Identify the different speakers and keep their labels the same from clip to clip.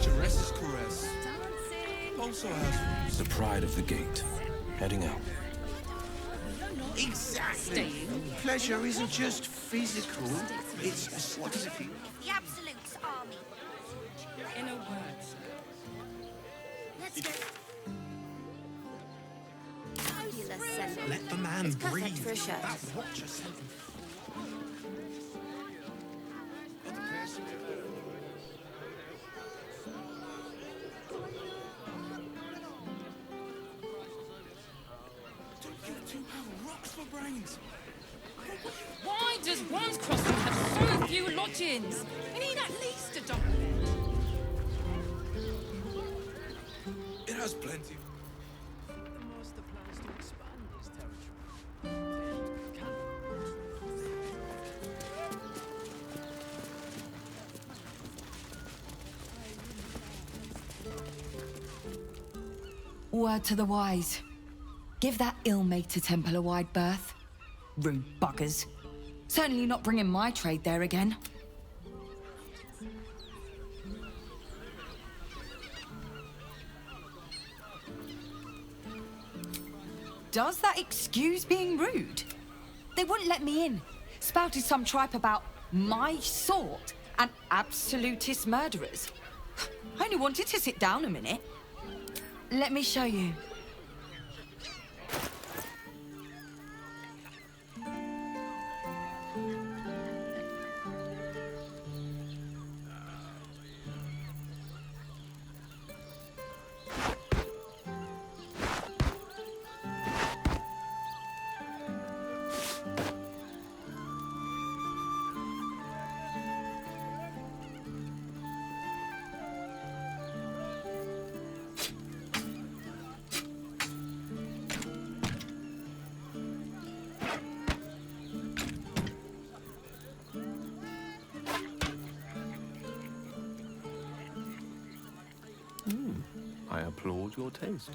Speaker 1: Jerez's caress also has the pride of the gate. Heading out.
Speaker 2: Exactly. Pleasure isn't just physical, it's what is it?
Speaker 3: The Absolute's army.
Speaker 4: In a word.
Speaker 3: Let's go. Fabulous scent.
Speaker 2: Let the man
Speaker 3: It's perfect
Speaker 2: breathe.
Speaker 3: for a shirt.
Speaker 2: That watch a scent.
Speaker 4: Why does Worms Crossing have so few lodgings? We need at least a double.
Speaker 1: It has plenty.
Speaker 5: Word to the wise. Give that ill-mated temple a wide berth. Rude buggers. Certainly not bringing my trade there again. Does that excuse being rude? They wouldn't let me in. Spouted some tripe about my sort and absolutist murderers. I only wanted to sit down a minute. Let me show you.
Speaker 1: I applaud your taste.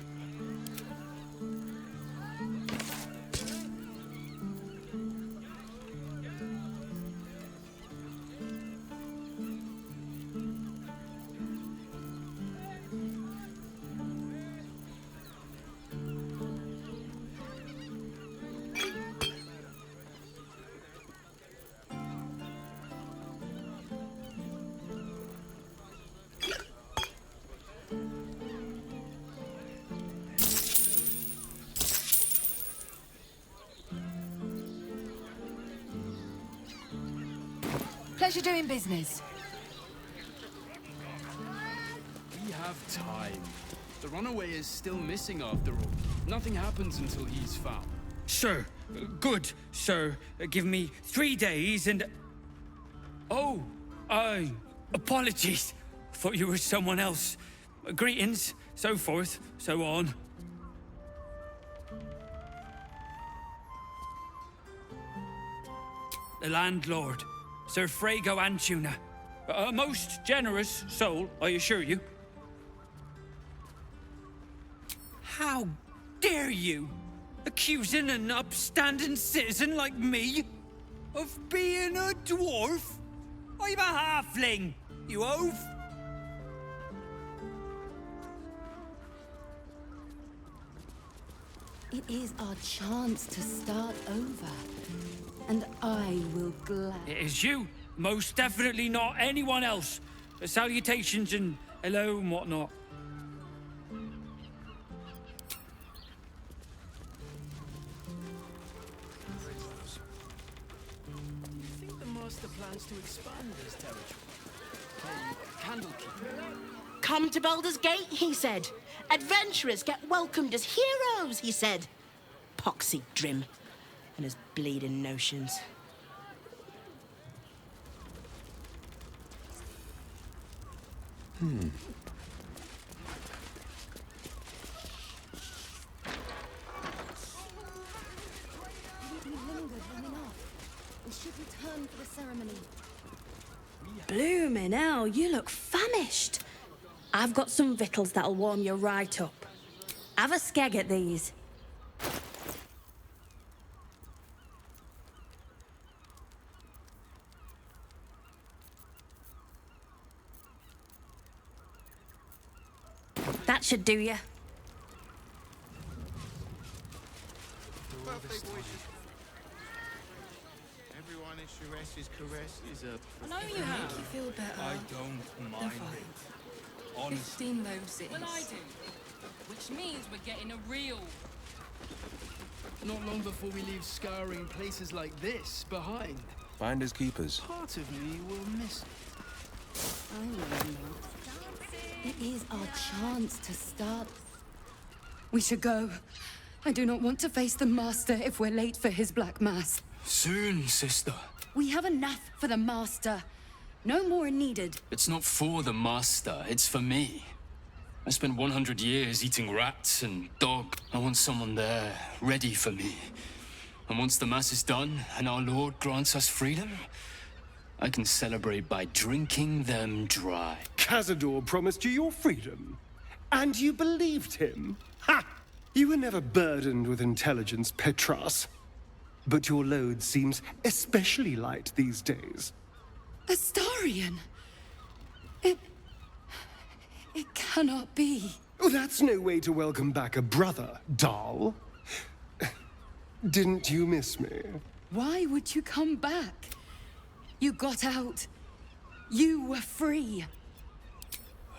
Speaker 5: Pleasure doing business.
Speaker 6: We have time. The runaway is still missing after all. Nothing happens until he's found.
Speaker 7: Sir, good, sir. Give me 3 days and... Oh, apologies. Thought you were someone else. Greetings, so forth, so on. The landlord, Sir Frago Antuna. A most generous soul, I assure you. How dare you? Accusing an upstanding citizen like me of being a dwarf? I'm a halfling, you oaf!
Speaker 5: It is our chance to start over. And I will
Speaker 7: It is you, most definitely not anyone else. Salutations and hello and whatnot.
Speaker 6: I think the master plans to expand his territory. Hey, Candlekeep.
Speaker 8: Come to Baldur's Gate, he said. Adventurers get welcomed as heroes, he said. Poxy Drim and his bleeding notions.
Speaker 5: We should return for the ceremony.
Speaker 8: Bloomin' hell, you look famished. I've got some victuals that'll warm you right up. Have a skeg at these.
Speaker 3: That should do you.
Speaker 2: Birthday wishes. Everyone is Shures's caress is a...
Speaker 4: I know you have.
Speaker 1: I don't mind it. Honestly.
Speaker 4: 15 roses. Well, I do. Which means we're getting a real...
Speaker 6: Not long before we leave scouring places like this behind.
Speaker 1: Finders keepers.
Speaker 6: Part of me will miss it.
Speaker 9: I know. It is our chance to start. We should go. I do not want to face the Master if we're late for his Black Mass.
Speaker 6: Soon, sister.
Speaker 9: We have enough for the Master. No more needed.
Speaker 6: It's not for the Master, it's for me. I spent 100 years eating rats and dog. I want someone there, ready for me. And once the Mass is done, and our Lord grants us freedom, I can celebrate by drinking them dry.
Speaker 10: Cazador promised you your freedom, and you believed him. Ha! You were never burdened with intelligence, Petras. But your load seems especially light these days.
Speaker 9: Astarion! It cannot be.
Speaker 10: Oh, that's no way to welcome back a brother, doll. Didn't you miss me?
Speaker 9: Why would you come back? You got out. You were free.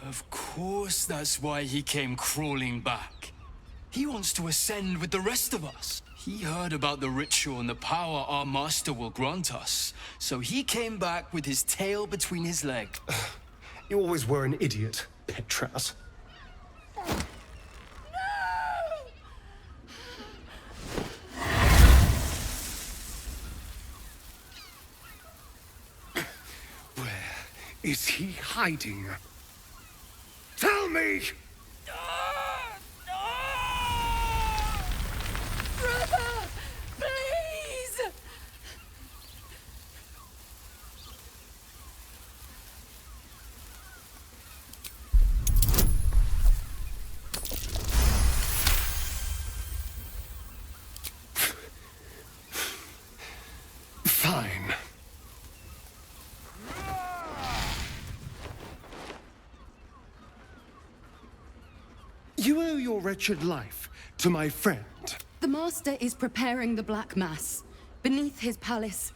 Speaker 6: Of course that's why he came crawling back. He wants to ascend with the rest of us. He heard about the ritual and the power our master will grant us. So he came back with his tail between his legs.
Speaker 10: You always were an idiot, Petras. Where is he hiding? Tell me!
Speaker 9: Brother! Please!
Speaker 10: Fine. You owe your wretched life to my friend.
Speaker 9: The Master is preparing the Black Mass. Beneath his palace,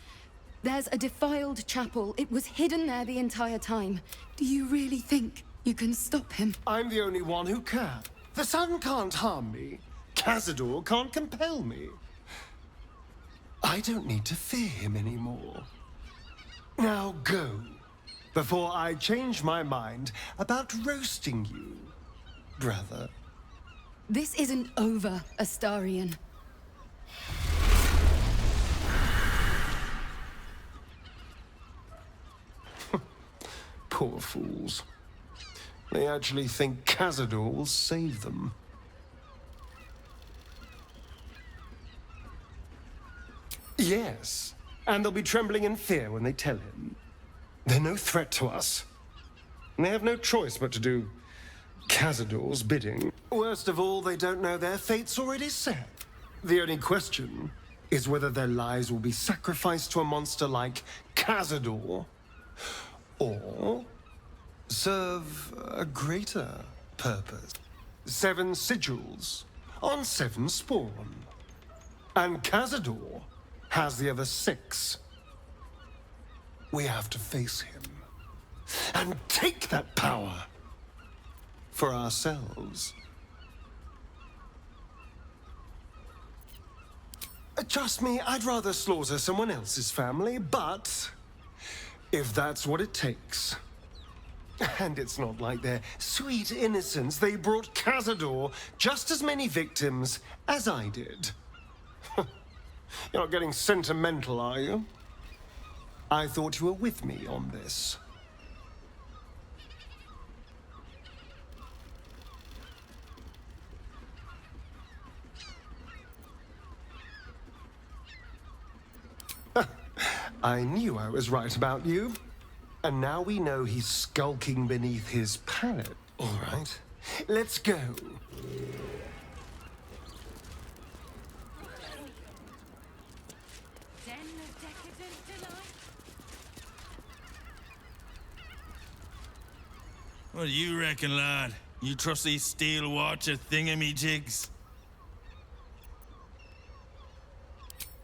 Speaker 9: there's a defiled chapel. It was hidden there the entire time. Do you really think you can stop him?
Speaker 10: I'm the only one who can. The sun can't harm me. Cazador can't compel me. I don't need to fear him anymore. Now go, before I change my mind about roasting you, brother.
Speaker 9: This isn't over, Astarion.
Speaker 10: Poor fools. They actually think Cazador will save them. Yes, and they'll be trembling in fear when they tell him. They're no threat to us. And they have no choice but to do Cazador's bidding. Worst of all, they don't know their fate's already set. The only question is whether their lives will be sacrificed to a monster like Cazador, or serve a greater purpose. 7 sigils on 7 spawn. And Cazador has the other 6. We have to face him and take that power for ourselves. Trust me, I'd rather slaughter someone else's family, but if that's what it takes. And it's not like their sweet innocence. They brought Cazador just as many victims as I did. You're not getting sentimental, are you? I thought you were with me on this. I knew I was right about you. And now we know he's skulking beneath his pallet. All right, let's go.
Speaker 11: What do you reckon, lad? You trust these steel watcher thingamajigs?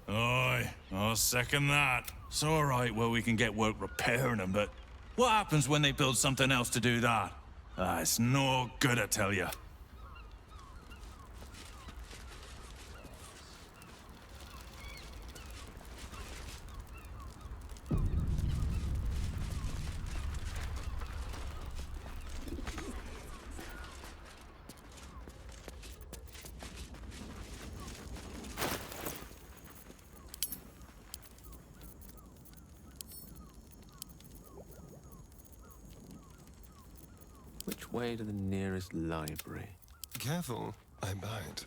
Speaker 11: Aye, I'll second that. It's all right where we can get work repairing them, but what happens when they build something else to do that? Ah, it's no good, I tell you.
Speaker 12: Which way to the nearest library?
Speaker 10: Careful, I bite.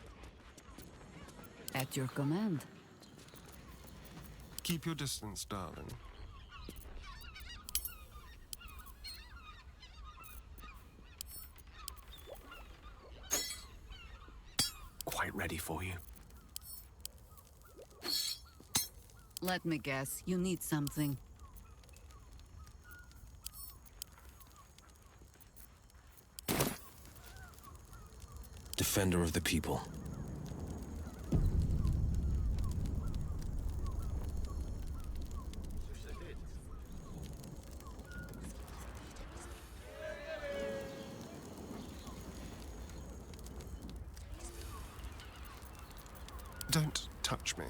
Speaker 13: At your command.
Speaker 10: Keep your distance, darling.
Speaker 12: Quite ready for you.
Speaker 13: Let me guess, you need something.
Speaker 1: Defender of the people.
Speaker 10: Don't touch me.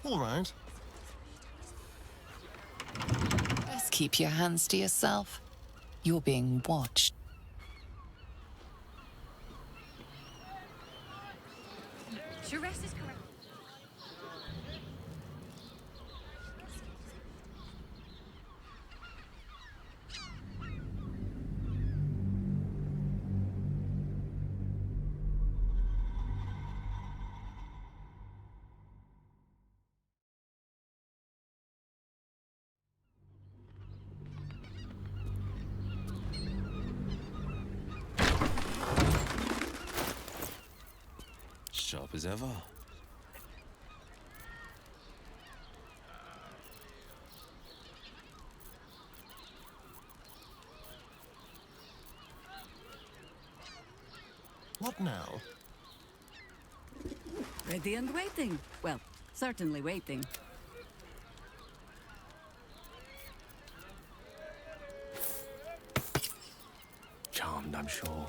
Speaker 10: All right.
Speaker 14: Best keep your hands to yourself. You're being watched.
Speaker 4: Sharess is correct.
Speaker 1: Sharp as ever.
Speaker 10: What now?
Speaker 13: Ready and waiting. Well, certainly waiting.
Speaker 12: Charmed, I'm sure.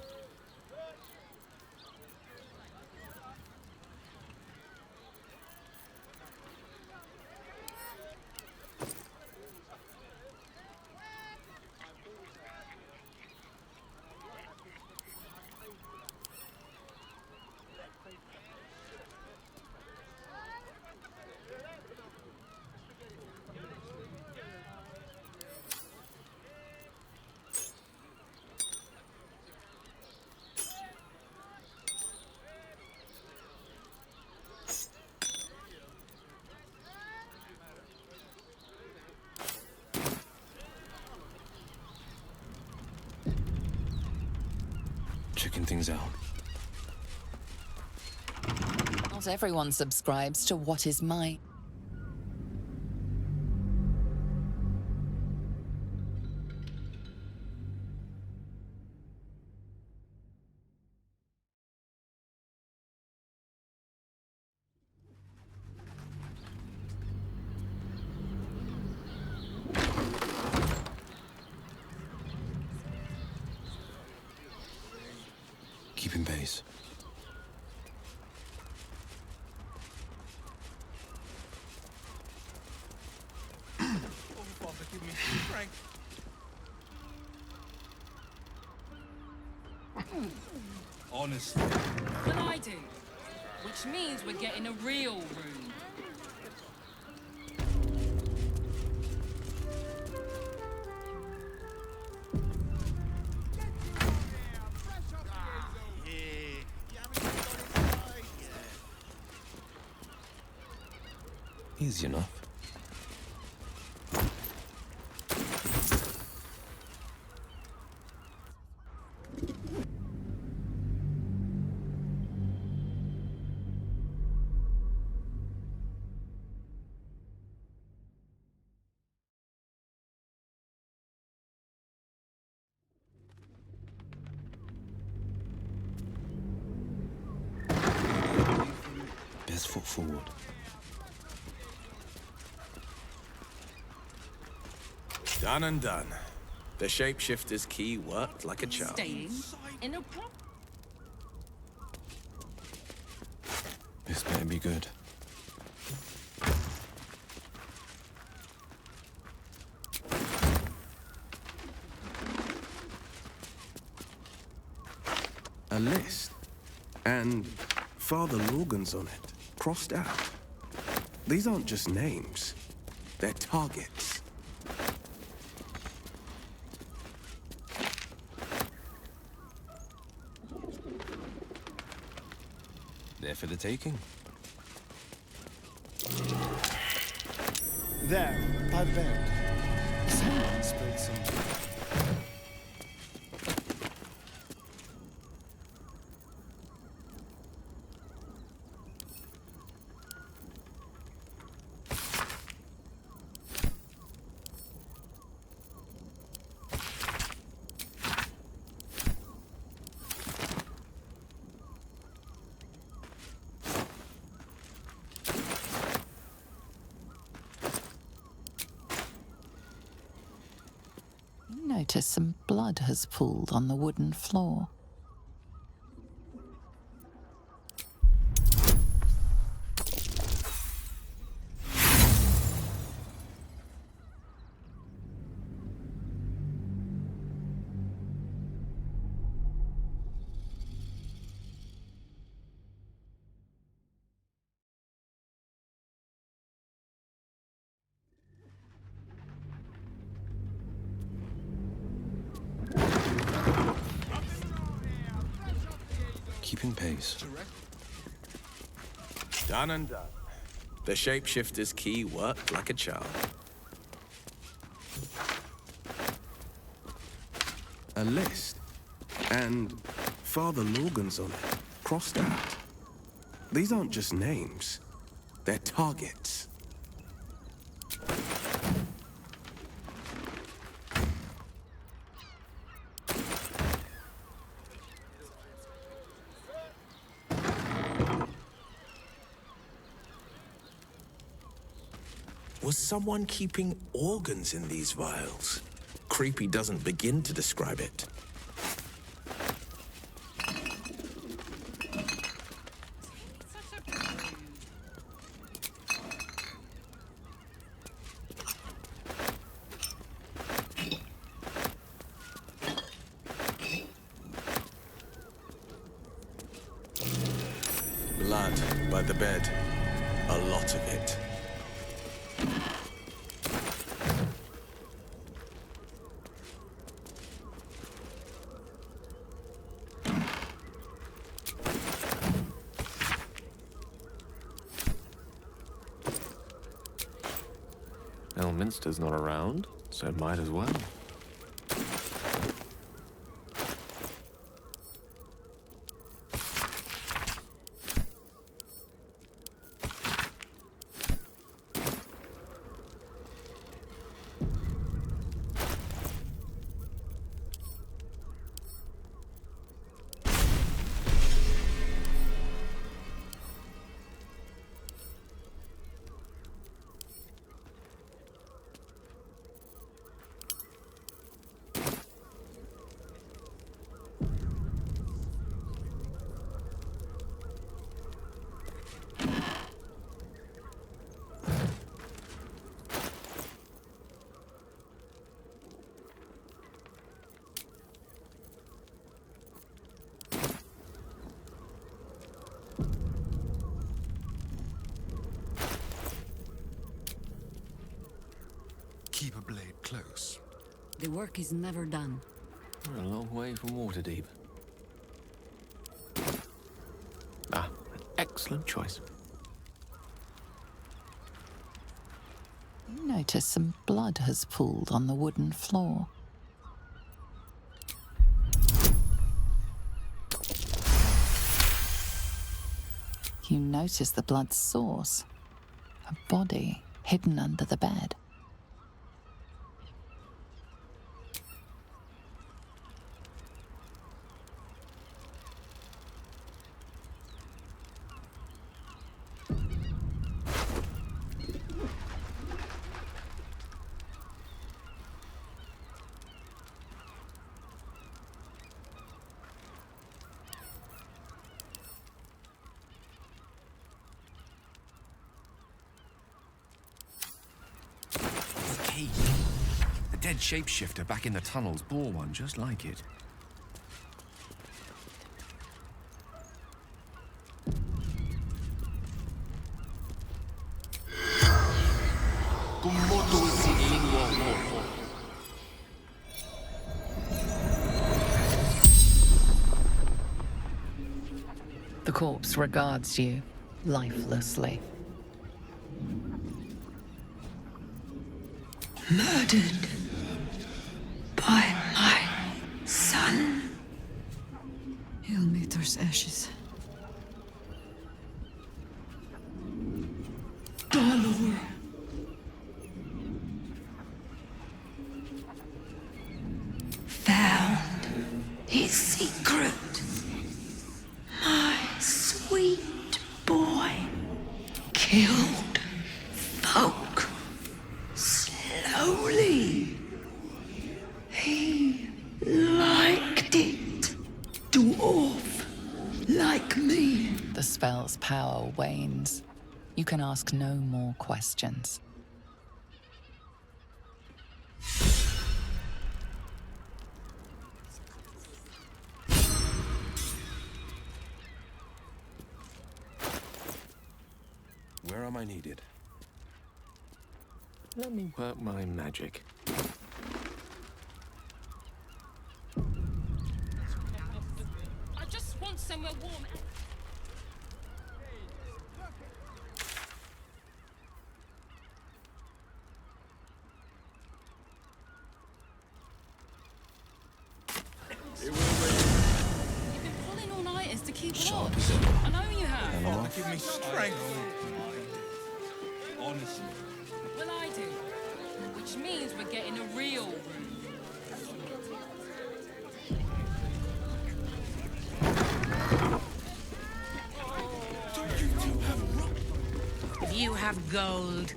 Speaker 1: Checking things out.
Speaker 14: Not everyone subscribes to what is mine.
Speaker 1: Keeping pace.
Speaker 2: Frank.
Speaker 1: Honestly.
Speaker 4: Than I do. Which means we're getting a real room.
Speaker 1: Easy enough. Best foot forward.
Speaker 12: Done and done. The shapeshifter's key worked like a charm.
Speaker 4: Staying in a prop.
Speaker 1: This better be good.
Speaker 12: A list. And Father Lorgan's on it, crossed out. These aren't just names. They're targets.
Speaker 1: There for the taking.
Speaker 10: There, by the bed. Someone spilled some.
Speaker 14: Notice some blood has pooled on the wooden floor.
Speaker 1: Keeping pace.
Speaker 12: Done and done. The shapeshifter's key worked like a charm. A list. And Father Lorgan's on it, crossed out. These aren't just names. They're targets. Was someone keeping organs in these vials? Creepy doesn't begin to describe it. Blood by the bed. A lot of it.
Speaker 15: Elminster's not around, so it might as well.
Speaker 1: close.
Speaker 13: The work is never done.
Speaker 15: We're a long way from Waterdeep. Ah, an excellent choice.
Speaker 14: You notice some blood has pooled on the wooden floor. You notice the blood's source. A body hidden under the bed.
Speaker 2: The dead shapeshifter back in the tunnels bore one just like it.
Speaker 14: The corpse regards you lifelessly.
Speaker 16: Murdered by my son.
Speaker 9: He'll meet Earth's ashes.
Speaker 16: Baldur. Found his secret. My sweet boy killed folk slowly. He liked it. Dwarf like me.
Speaker 14: The spell's power wanes. You can ask no more questions.
Speaker 2: Where am I needed?
Speaker 15: Let me work my magic.
Speaker 4: I just want somewhere warm. You've been pulling all-nighters to keep
Speaker 1: Sharp
Speaker 4: watch.
Speaker 1: as ever.
Speaker 4: I know you have.
Speaker 1: Hello?
Speaker 2: Give me strength.
Speaker 1: Honestly.
Speaker 4: Well, I do. Which means we're getting a real room.
Speaker 8: If you have gold,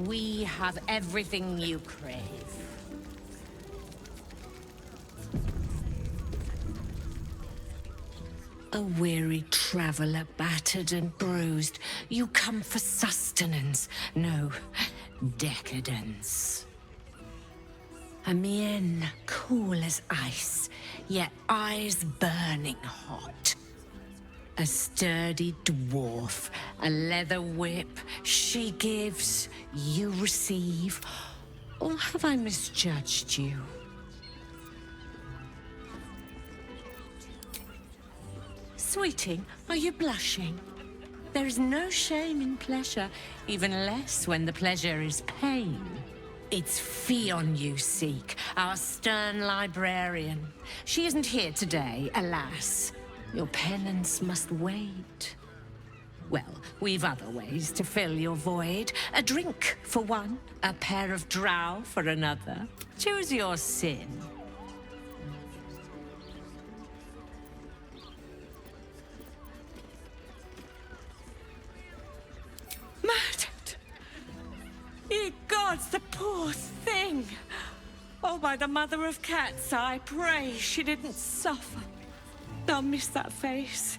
Speaker 8: we have everything you crave. A weary traveler, battered and bruised, you come for sustenance, no, decadence. A mien cool as ice, yet eyes burning hot. A sturdy dwarf, a leather whip, she gives, you receive. Or have I misjudged you? Sweeting, are you blushing? There is no shame in pleasure, even less when the pleasure is pain. It's Fionn you seek, our stern librarian. She isn't here today, alas. Your penance must wait. Well, we've other ways to fill your void. A drink for one, a pair of drow for another. Choose your sin. Murdered! Ye gods, the poor thing! Oh, by the mother of cats, I pray she didn't suffer. I'll miss that face.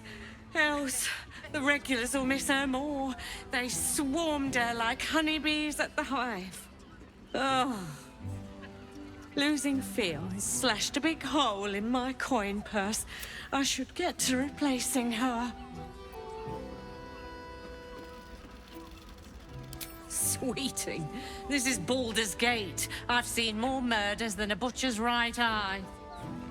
Speaker 8: Else, the regulars will miss her more. They swarmed her like honeybees at the hive. Oh. Losing Fionn slashed a big hole in my coin purse. I should get to replacing her. Sweeting. This is Baldur's Gate. I've seen more murders than a butcher's right eye.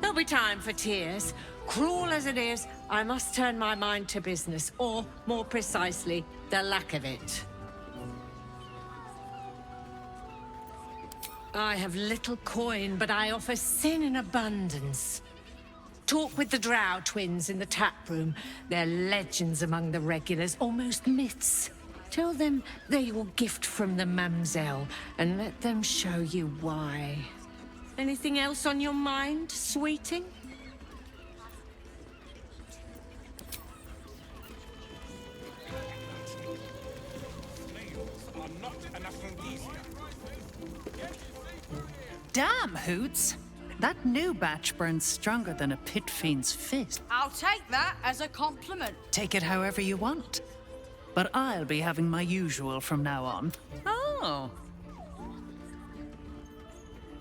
Speaker 8: There'll be time for tears. Cruel as it is, I must turn my mind to business, or, more precisely, the lack of it. I have little coin, but I offer sin in abundance. Talk with the Drow twins in the tap room. They're legends among the regulars, almost myths. Tell them they're your gift from the Mamselle, and let them show you why. Anything else on your mind, sweeting?
Speaker 17: Damn, Hoots! That new batch burns stronger than a pit fiend's fist.
Speaker 5: I'll take that as a compliment.
Speaker 17: Take it however you want. But I'll be having my usual from now on. Oh.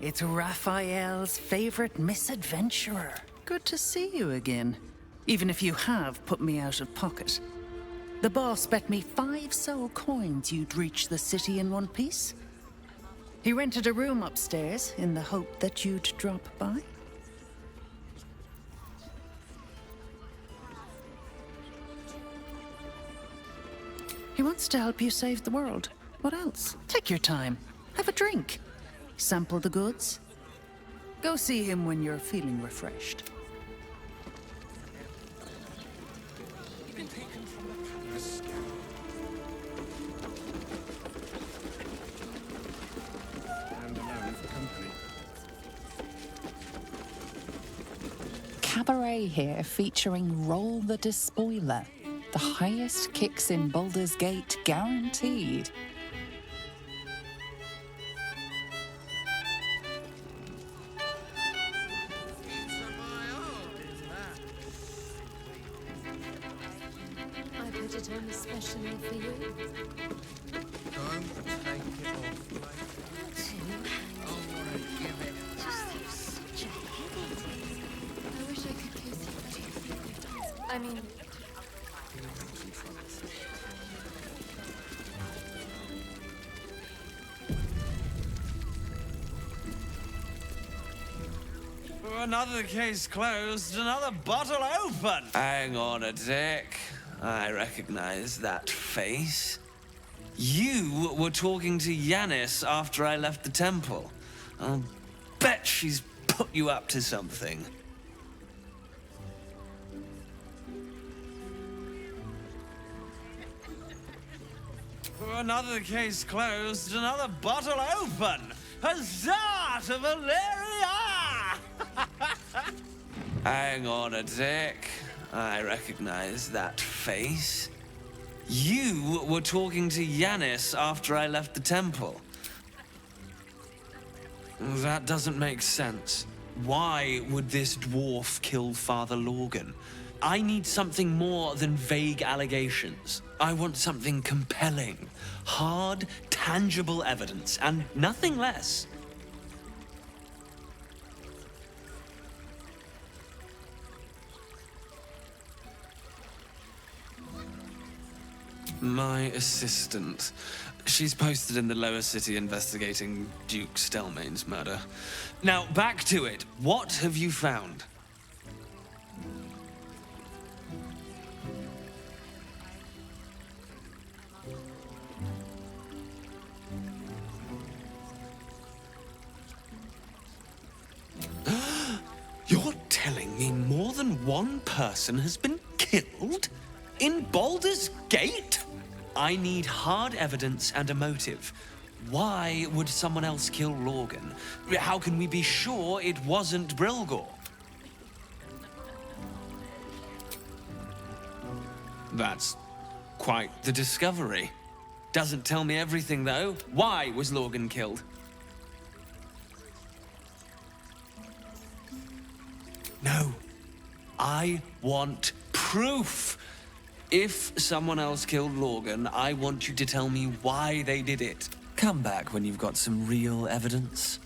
Speaker 17: It's Raphael's favorite misadventurer. Good to see you again. Even if you have put me out of pocket. The boss bet me 5 soul coins you'd reach the city in one piece. He rented a room upstairs in the hope that you'd drop by. He wants to help you save the world. What else? Take your time. Have a drink. Sample the goods. Go see him when you're feeling refreshed.
Speaker 14: Cabaret here featuring Roll the Despoiler. The highest kicks in Baldur's Gate guaranteed.
Speaker 3: I put it on especially for you.
Speaker 2: Don't take it off, like. I want to give it.
Speaker 3: Just such a headache. I wish I could kiss you. I mean...
Speaker 18: Another case closed, another bottle open. Hang on a tick. I recognize that face. You were talking to Yanis after I left the temple. I'll bet she's put you up to something. Another case closed, another bottle open. Huzzah to Valeria! Hang on a tick. I recognize that face. You were talking to Yanis after I left the temple. That doesn't make sense. Why would this dwarf kill Father Lorgan? I need something more than vague allegations. I want something compelling, hard, tangible evidence, and nothing less. My assistant. She's posted in the lower city investigating Duke Stelmane's murder. Now, back to it. What have you found? You're telling me more than one person has been killed? In Baldur's Gate? I need hard evidence and a motive. Why would someone else kill Lorgan? How can we be sure it wasn't Brilgor? That's quite the discovery. Doesn't tell me everything, though. Why was Lorgan killed? No. I want proof. If someone else killed Lorgan, I want you to tell me why they did it. Come back when you've got some real evidence.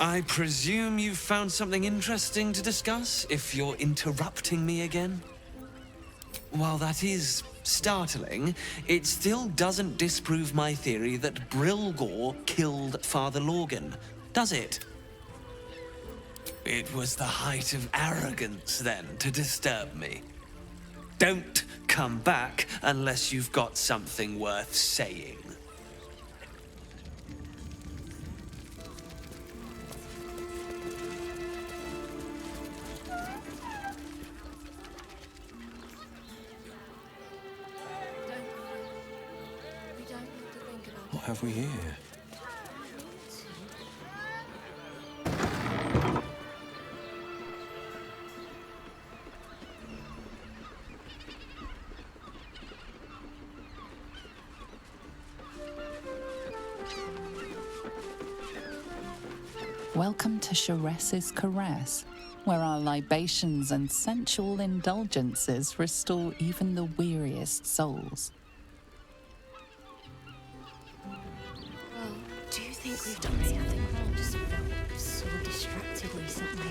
Speaker 18: I presume you've found something interesting to discuss, if you're interrupting me again? Well, that is startling, it still doesn't disprove my theory that Brilgor killed Father Lorgan, does it? It was the height of arrogance, then, to disturb me. Don't come back unless you've got something worth saying.
Speaker 1: What have we here?
Speaker 14: Welcome to Sharess's Caress, where our libations and sensual indulgences restore even the weariest souls.
Speaker 3: Well, do you think we've done something wrong? I just felt so distracted recently.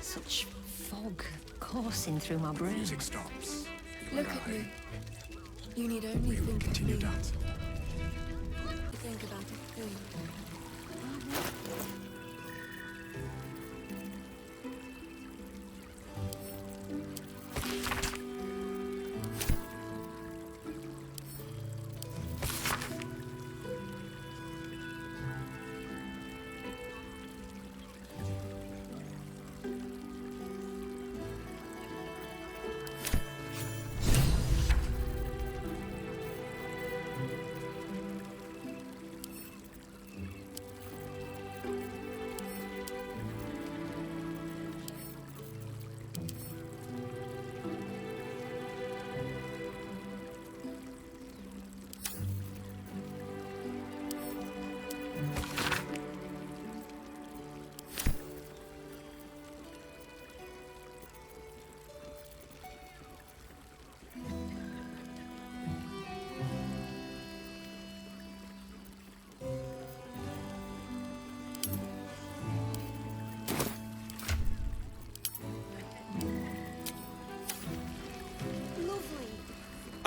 Speaker 3: Such fog coursing through my brain.
Speaker 19: Music stops.
Speaker 3: Look at me. You need only think of me. Think about a thing.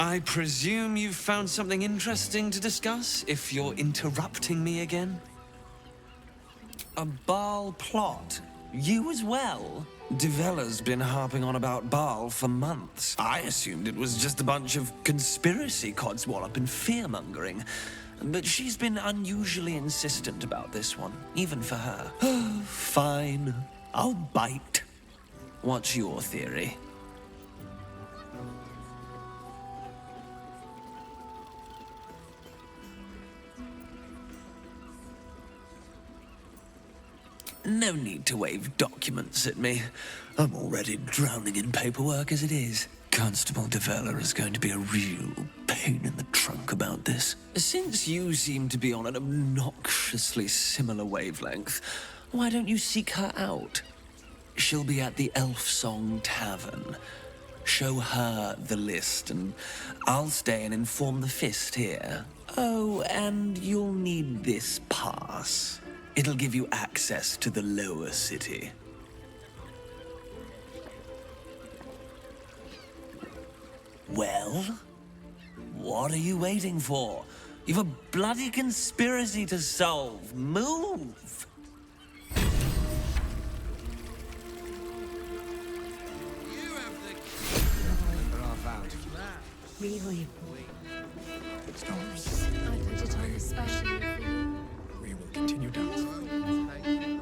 Speaker 18: I presume you've found something interesting to discuss, if you're interrupting me again? A Baal plot? You as well? Duvella's been harping on about Baal for months. I assumed it was just a bunch of conspiracy codswallop and fear-mongering. But she's been unusually insistent about this one, even for her. Fine, I'll bite. What's your theory? No need to wave documents at me. I'm already drowning in paperwork as it is. Constable Duvella is going to be a real pain in the trunk about this. Since you seem to be on an obnoxiously similar wavelength, why don't you seek her out? She'll be at the Elf Song Tavern. Show her the list, and I'll stay and inform the Fist here. Oh, and you'll need this pass. It'll give you access to the lower city. Well? What are you waiting for? You've a bloody conspiracy to solve. Move!
Speaker 3: Really?
Speaker 19: Stops.
Speaker 3: I put it on especially for you.
Speaker 19: We will continue dancing.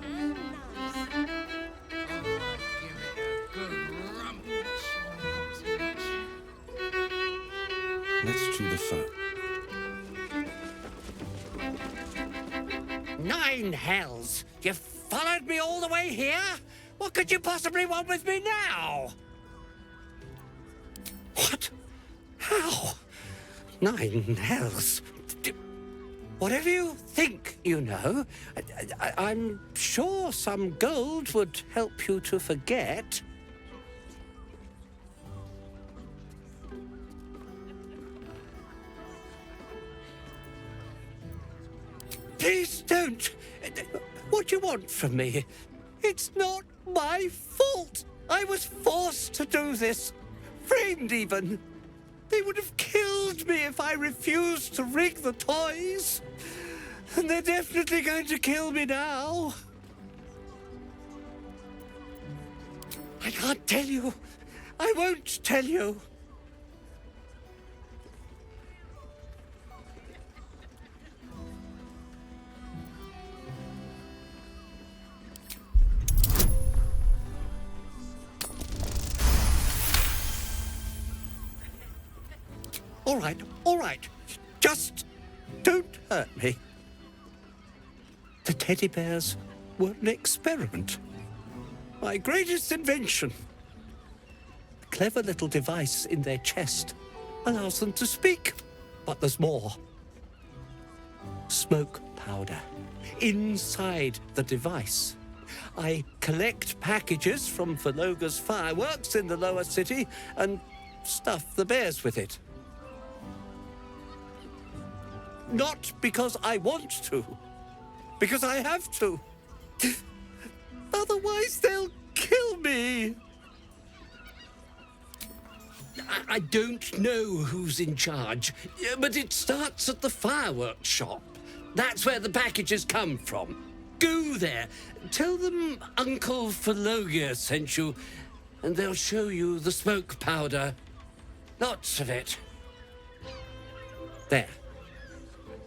Speaker 12: Let's chew the fat.
Speaker 7: 9 hells! You followed me all the way here? What could you possibly want with me now? What? How? 9 hells? Whatever you think, you know, I'm sure some gold would help you to forget. Please don't. What do you want from me? It's not my fault. I was forced to do this. Framed even. They would have killed me if I refused to rig the toys. And they're definitely going to kill me now. I can't tell you. I won't tell you. All right. Just don't hurt me. The teddy bears were an experiment. My greatest invention. A clever little device in their chest allows them to speak. But there's more. Smoke powder inside the device. I collect packages from Verloga's fireworks in the lower city and stuff the bears with it. Not because I want to, because I have to. Otherwise, they'll kill me. I don't know who's in charge, but it starts at the fireworks shop. That's where the packages come from. Go there, tell them Uncle Verloga sent you, and they'll show you the smoke powder. Lots of it. There.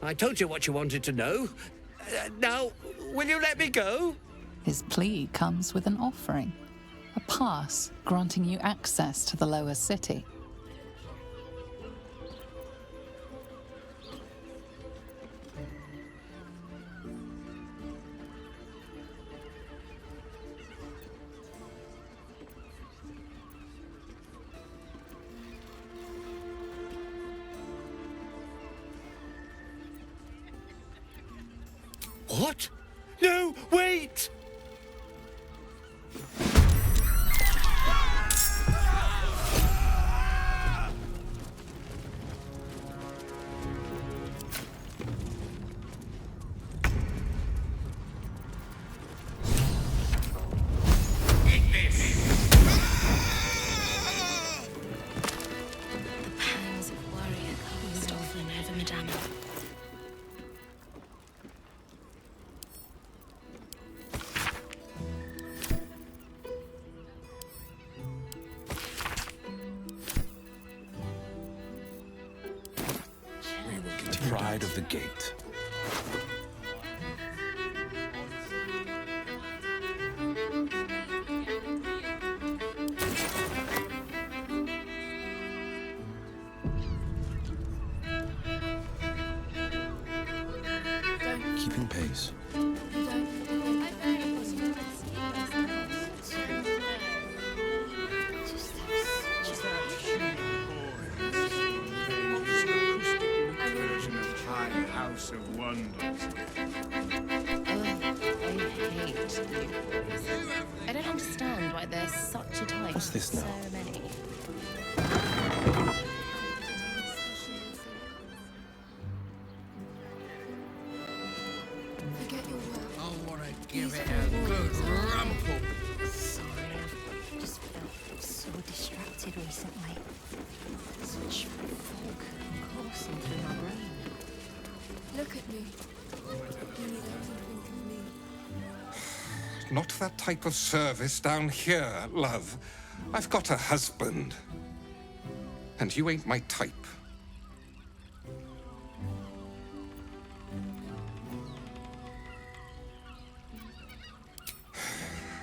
Speaker 7: I told you what you wanted to know. Now, will you let me go?
Speaker 14: His plea comes with an offering, a pass granting you access to the lower city.
Speaker 7: What? No, wait!
Speaker 3: Pangs of warrior cast often over Madama.
Speaker 1: Pride of the gate. Keeping pace.
Speaker 20: House of Wonders.
Speaker 3: I don't understand why there's such a type.
Speaker 1: What's this now?
Speaker 3: So many.
Speaker 2: I want to give it a good rumple.
Speaker 3: Sorry, I've just felt so distracted recently. Such fog coursing through my brain.
Speaker 16: Look at me. You need everything of me.
Speaker 20: Not that type of service down here, love. I've got a husband. And you ain't my type.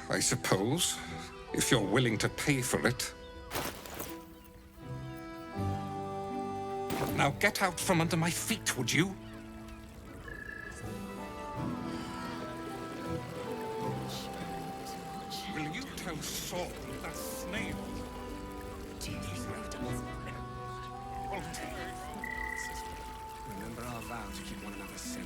Speaker 20: I suppose, if you're willing to pay for it. Now get out from under my feet, would you? Will you tell Saul that snail?
Speaker 12: Remember our vow to keep one another safe.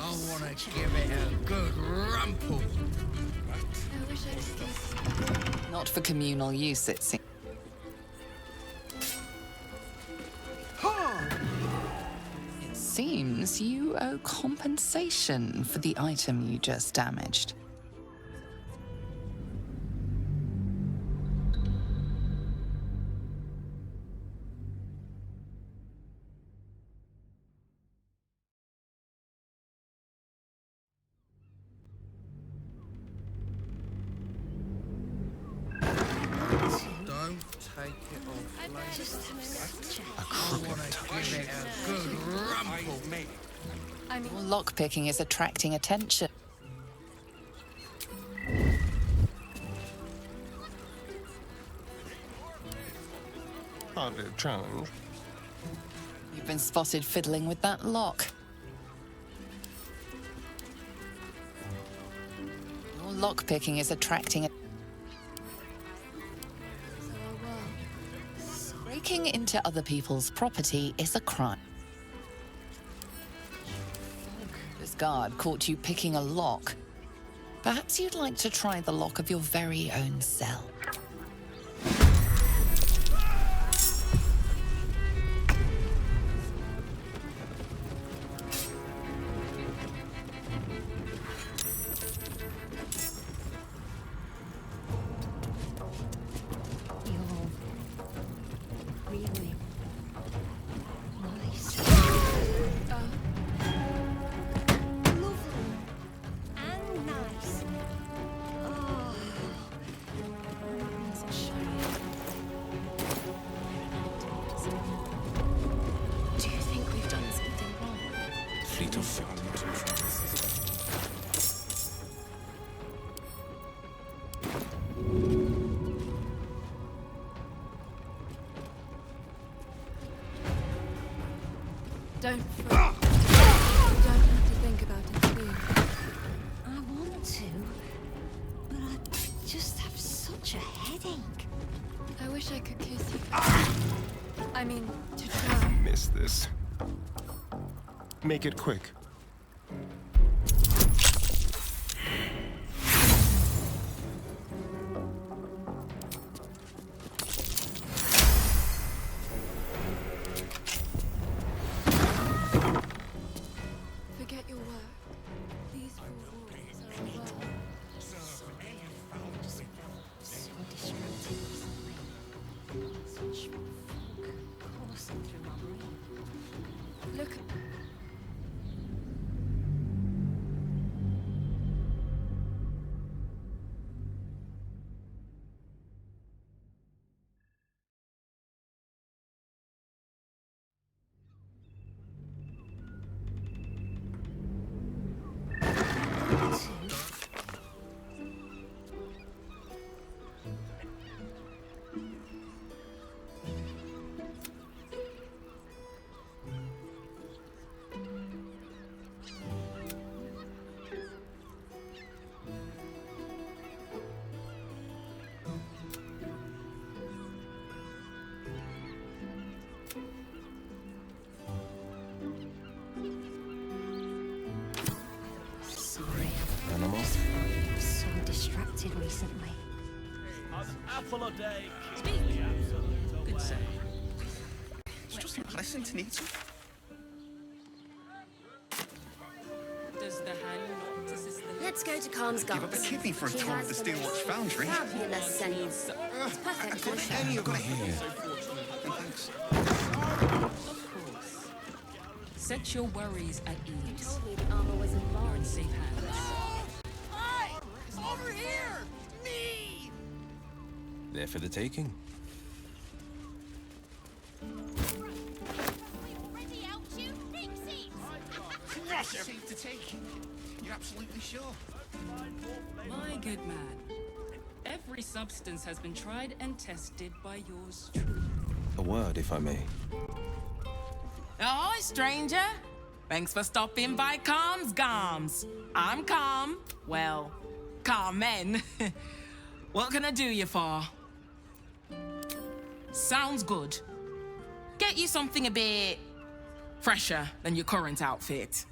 Speaker 2: I want to give it a good rumple.
Speaker 14: Not for communal use, it seems. seems you owe compensation for the item you just damaged.
Speaker 2: Don't take it off, like.
Speaker 3: Just have such a
Speaker 2: I want to give it a good rumple.
Speaker 14: Your lockpicking is attracting attention.
Speaker 10: Hardly a challenge.
Speaker 14: You've been spotted fiddling with that lock. Your lockpicking is attracting. Breaking into other people's property is a crime. This guard caught you picking a lock. Perhaps you'd like to try the lock of your very own cell.
Speaker 3: really nice. Lovely and nice. Oh, that's a shame. Do you think we've done something wrong?
Speaker 1: Fleet of foot.
Speaker 16: Don't fret. You don't have to think about it, do you?
Speaker 3: I want to, but I just have such a headache.
Speaker 16: I wish I could kiss you. I mean, to try.
Speaker 10: Miss this. Make it quick.
Speaker 16: Forget your work. These four walls are a world.
Speaker 3: So distracted recently. Such fog coursing through my brain.
Speaker 16: Look.
Speaker 3: Sorry.
Speaker 15: Animal?
Speaker 3: So distracted recently.
Speaker 21: Apple a day.
Speaker 4: Speak. Good sir.
Speaker 21: It's just not pleasant, Anita.
Speaker 4: Does the hand not assist the...
Speaker 22: Let's go to Calm's
Speaker 21: Give up a
Speaker 22: Gardens.
Speaker 21: kidney for a
Speaker 22: He
Speaker 21: tour of
Speaker 22: has
Speaker 21: the Steel Watch Foundry.
Speaker 22: Fabulous scents. It's perfect for the
Speaker 21: Any you've got
Speaker 22: show.
Speaker 21: here. And thanks.
Speaker 4: Of course. Set your worries at ease.
Speaker 22: Told me the armor was
Speaker 4: You're in
Speaker 22: involved.
Speaker 4: safe hands.
Speaker 21: Hey! Over here! Me!
Speaker 15: There for the taking.
Speaker 21: Safe to take. You're absolutely sure?
Speaker 4: My good man. Every substance has been tried and tested by yours truly.
Speaker 15: A word, if I may.
Speaker 23: Ahoy, stranger! Thanks for stopping by Calm's Garms. I'm Calm. Well, Carmen. What can I do you for? Sounds good. Get you something a bit fresher than your current outfit.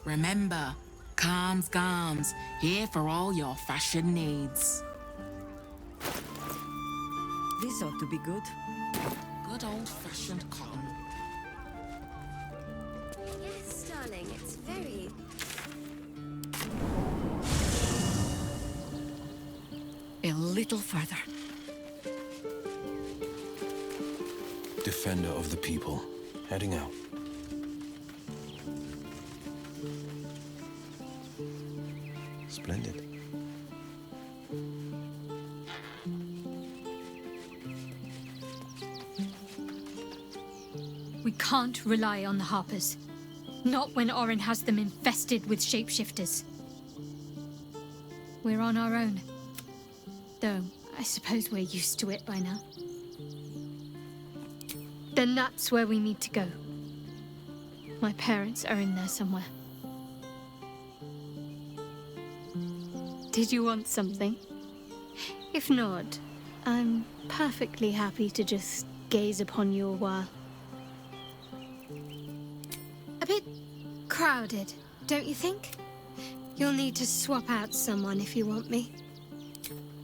Speaker 23: Remember, Calms Garms, here for all your fashion needs.
Speaker 6: This ought to be good.
Speaker 23: Good old-fashioned cotton.
Speaker 22: Yes, darling, it's very...
Speaker 6: A little further.
Speaker 15: Defender of the people, heading out. Splendid.
Speaker 11: We can't rely on the Harpers. Not when Orin has them infested with shapeshifters. We're on our own. Though, I suppose we're used to it by now. Then that's where we need to go. My parents are in there somewhere. Did you want something? If not, I'm perfectly happy to just gaze upon you a while. A bit crowded, don't you think? You'll need to swap out someone if you want me.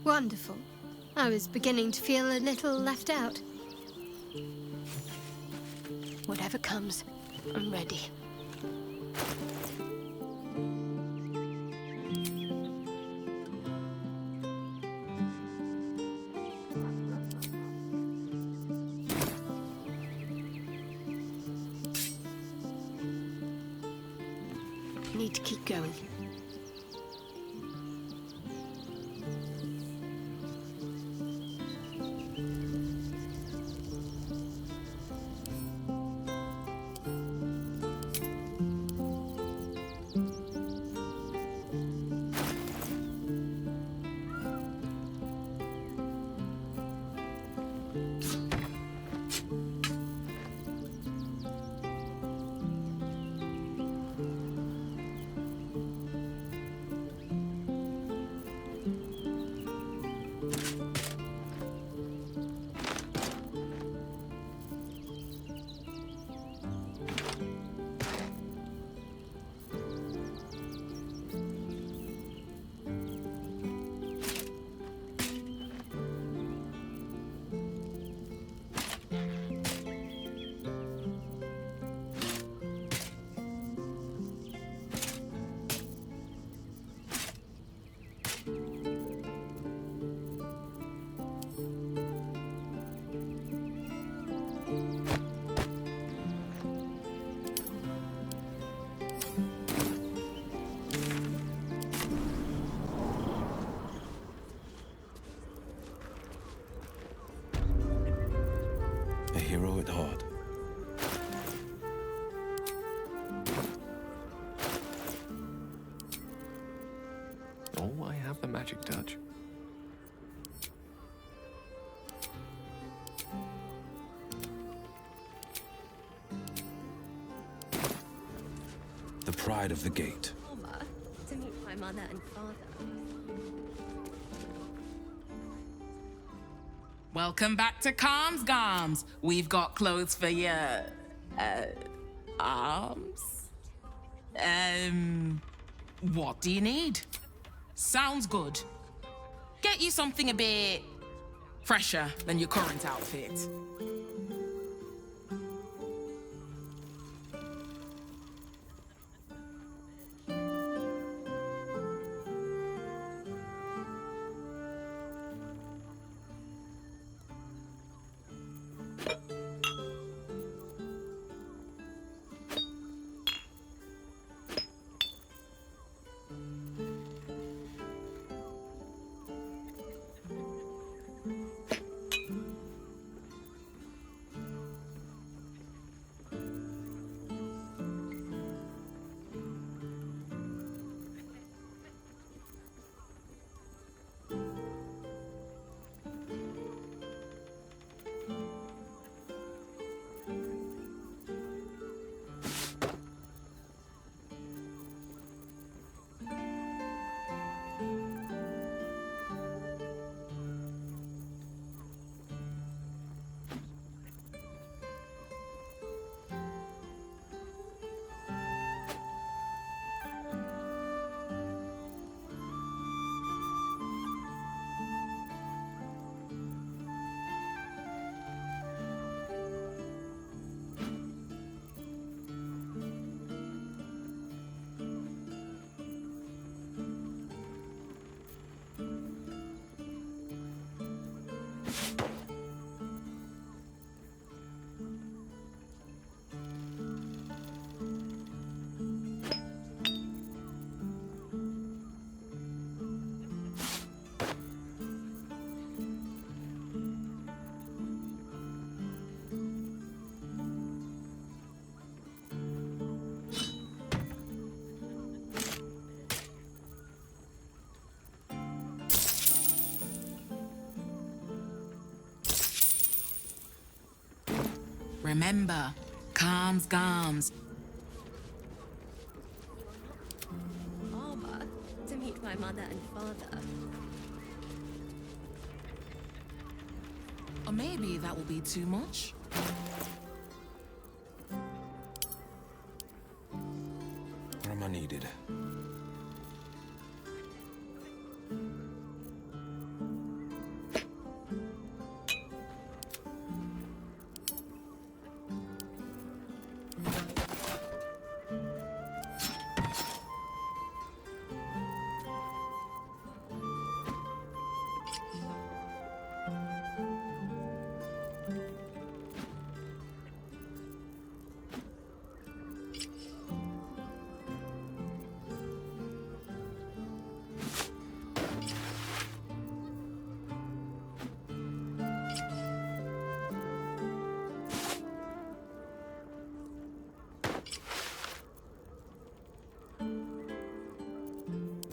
Speaker 11: Wonderful. I was beginning to feel a little left out.
Speaker 22: Whatever comes, I'm ready. Need to keep going.
Speaker 15: A hero at heart. Oh, I have the magic touch. The pride of the gate.
Speaker 22: Mama, to meet my mother and father.
Speaker 23: Welcome back to Calms Garms. We've got clothes for your... arms? What do you need? Sounds good. Get you something a bit... fresher than your current outfit. remember, calms Garms.
Speaker 22: Arbor to meet my mother and father.
Speaker 23: Or maybe that will be too much.
Speaker 1: Where am I needed?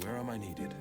Speaker 1: Where am I needed?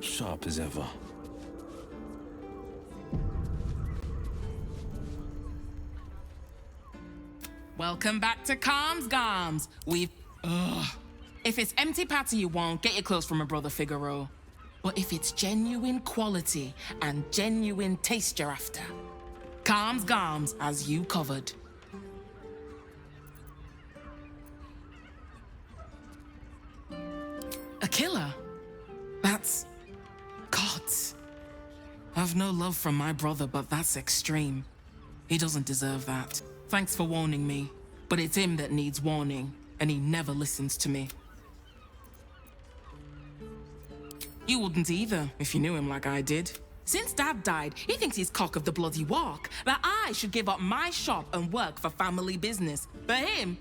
Speaker 1: Sharp as ever.
Speaker 23: Welcome back to Calms Garms. We've... Ugh. If it's empty patty you want, get your clothes from a brother Figaro. But if it's genuine quality and genuine taste you're after, calms garms as you covered. A killer? That's... gods. I've no love from my brother, but that's extreme. He doesn't deserve that. Thanks for warning me, but it's him that needs warning, and he never listens to me. You wouldn't either, if you knew him like I did. Since Dad died, he thinks he's cock of the bloody walk, that I should give up my shop and work for family business. For him,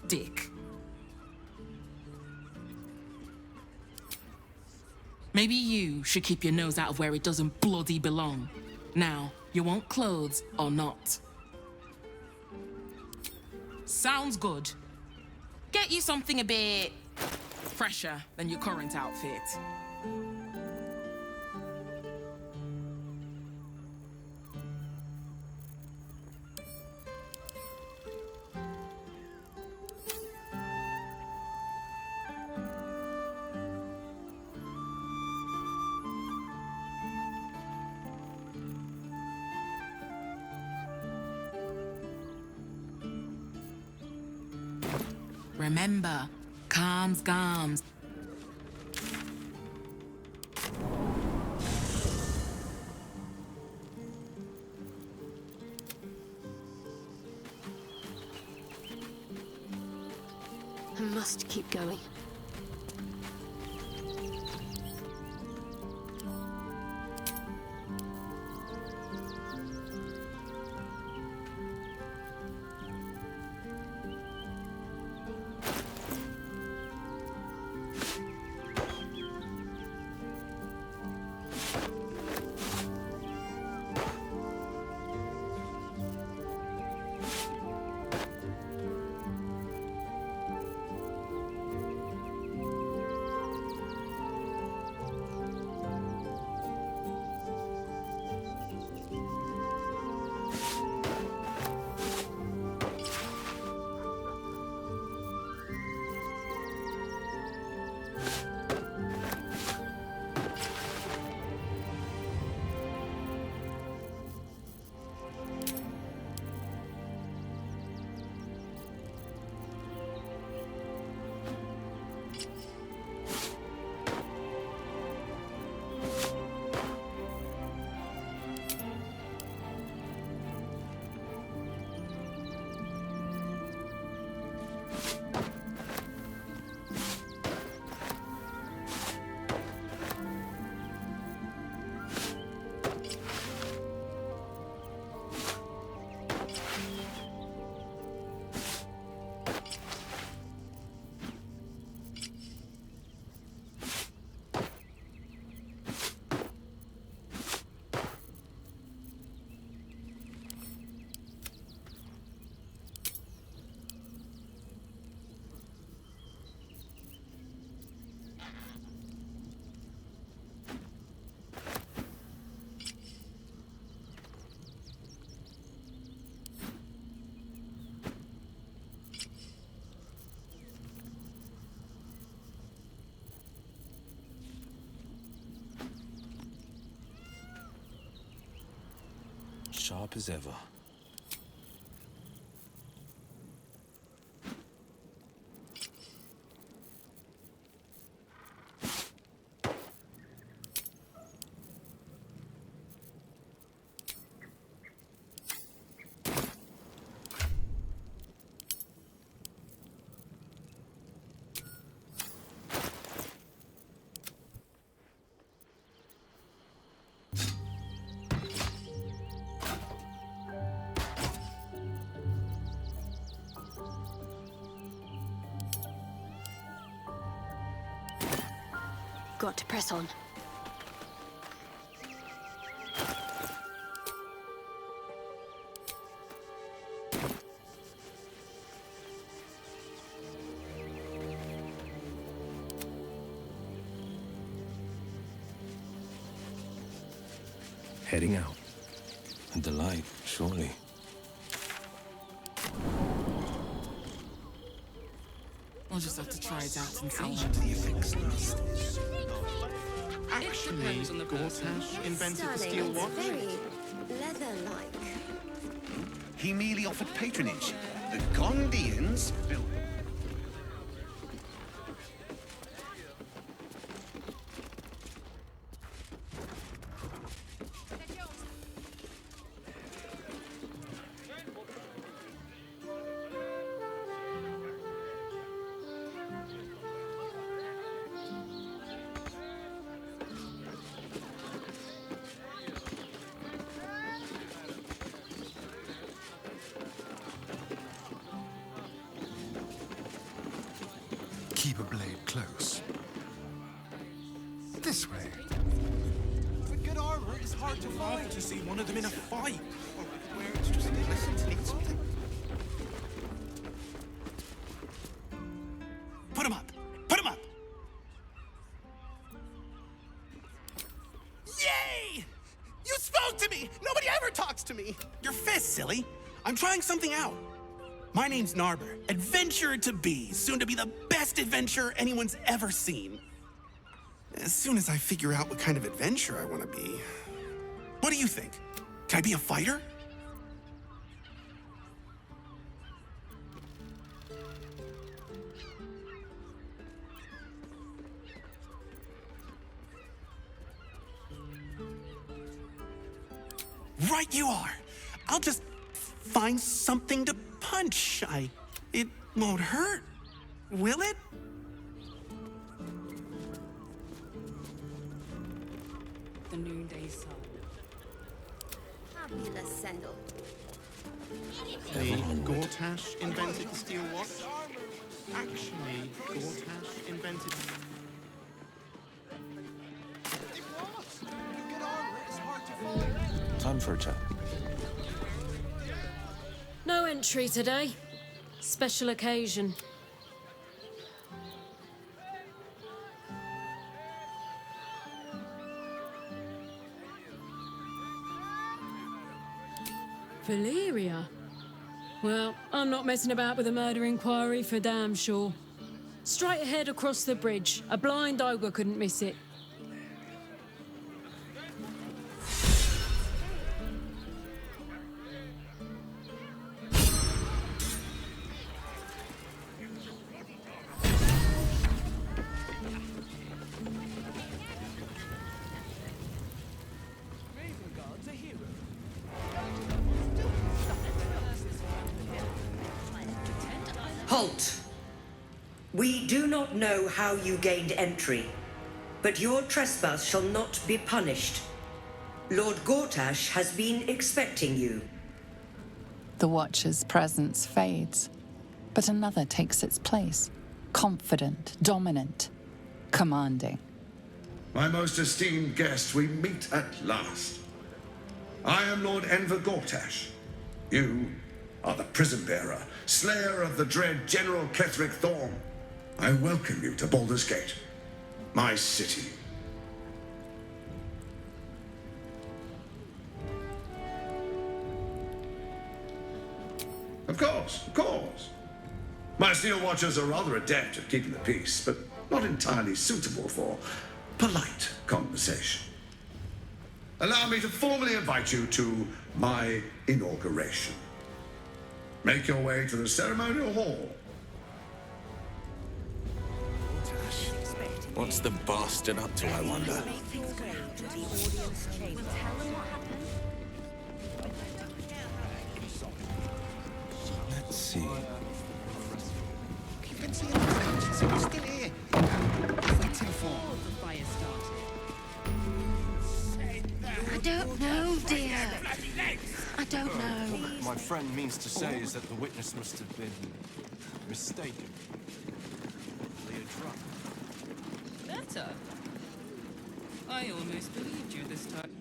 Speaker 23: dick. Maybe you should keep your nose out of where it doesn't bloody belong. Now, you want clothes or not? Sounds good. Get you something a bit fresher than your current outfit. Remember, calms garms.
Speaker 22: I must keep going.
Speaker 1: Sharp as ever.
Speaker 22: Got to press on.
Speaker 15: Heading out. A delight, surely.
Speaker 23: Well, just have to try it out and
Speaker 8: How
Speaker 23: see.
Speaker 8: much do the effects last?
Speaker 4: It depends on the person.
Speaker 8: Gortash invented the
Speaker 22: Stunning.
Speaker 8: steel
Speaker 22: It's
Speaker 8: watch.
Speaker 22: very leather-like.
Speaker 8: He merely offered patronage. The Gondians built...
Speaker 19: Keep a blade close. This way.
Speaker 8: With good armor, it's hard to find. To see one of them in a fight. Where it's just listen to need something. Put him up! Put him up! Yay! You spoke to me! Nobody ever talks to me! Your fist, silly! I'm trying something out. My name's Narber, adventurer to be, soon to be the best adventurer anyone's ever seen. As soon as I figure out what kind of adventurer I want to be. What do you think? Can I be a fighter? Right you are. I'll just find something to punch. It won't hurt, will it?
Speaker 4: The noonday sun.
Speaker 22: Fabulous, Sendel.
Speaker 8: The Gortash invented the steel watch. Actually, Gortash invented...
Speaker 15: Time for a chat.
Speaker 9: No entry today. Special occasion. Valeria? Well, I'm not messing about with a murder inquiry for damn sure. Straight ahead across the bridge. A blind ogre couldn't miss it.
Speaker 13: Halt! We do not know how you gained entry, but your trespass shall not be punished. Lord Gortash has been expecting you.
Speaker 14: The Watcher's presence fades, but another takes its place. Confident, dominant, commanding.
Speaker 24: My most esteemed guest, we meet at last. I am Lord Enver Gortash. You are the prison bearer, slayer of the dread General Ketheric Thorm. I welcome you to Baldur's Gate, my city. Of course, of course. My Steel Watchers are rather adept at keeping the peace, but not entirely suitable for polite conversation. Allow me to formally invite you to my inauguration. Make your way to the ceremonial hall.
Speaker 12: What's the bastard up to, I wonder?
Speaker 15: Let's see.
Speaker 8: You've been seeing the so we're still here. Waiting for...
Speaker 4: The fire started.
Speaker 22: I don't know, dear. I don't know.
Speaker 15: My friend means to say is that the witness must have been mistaken.
Speaker 4: Better. I almost believed you this time.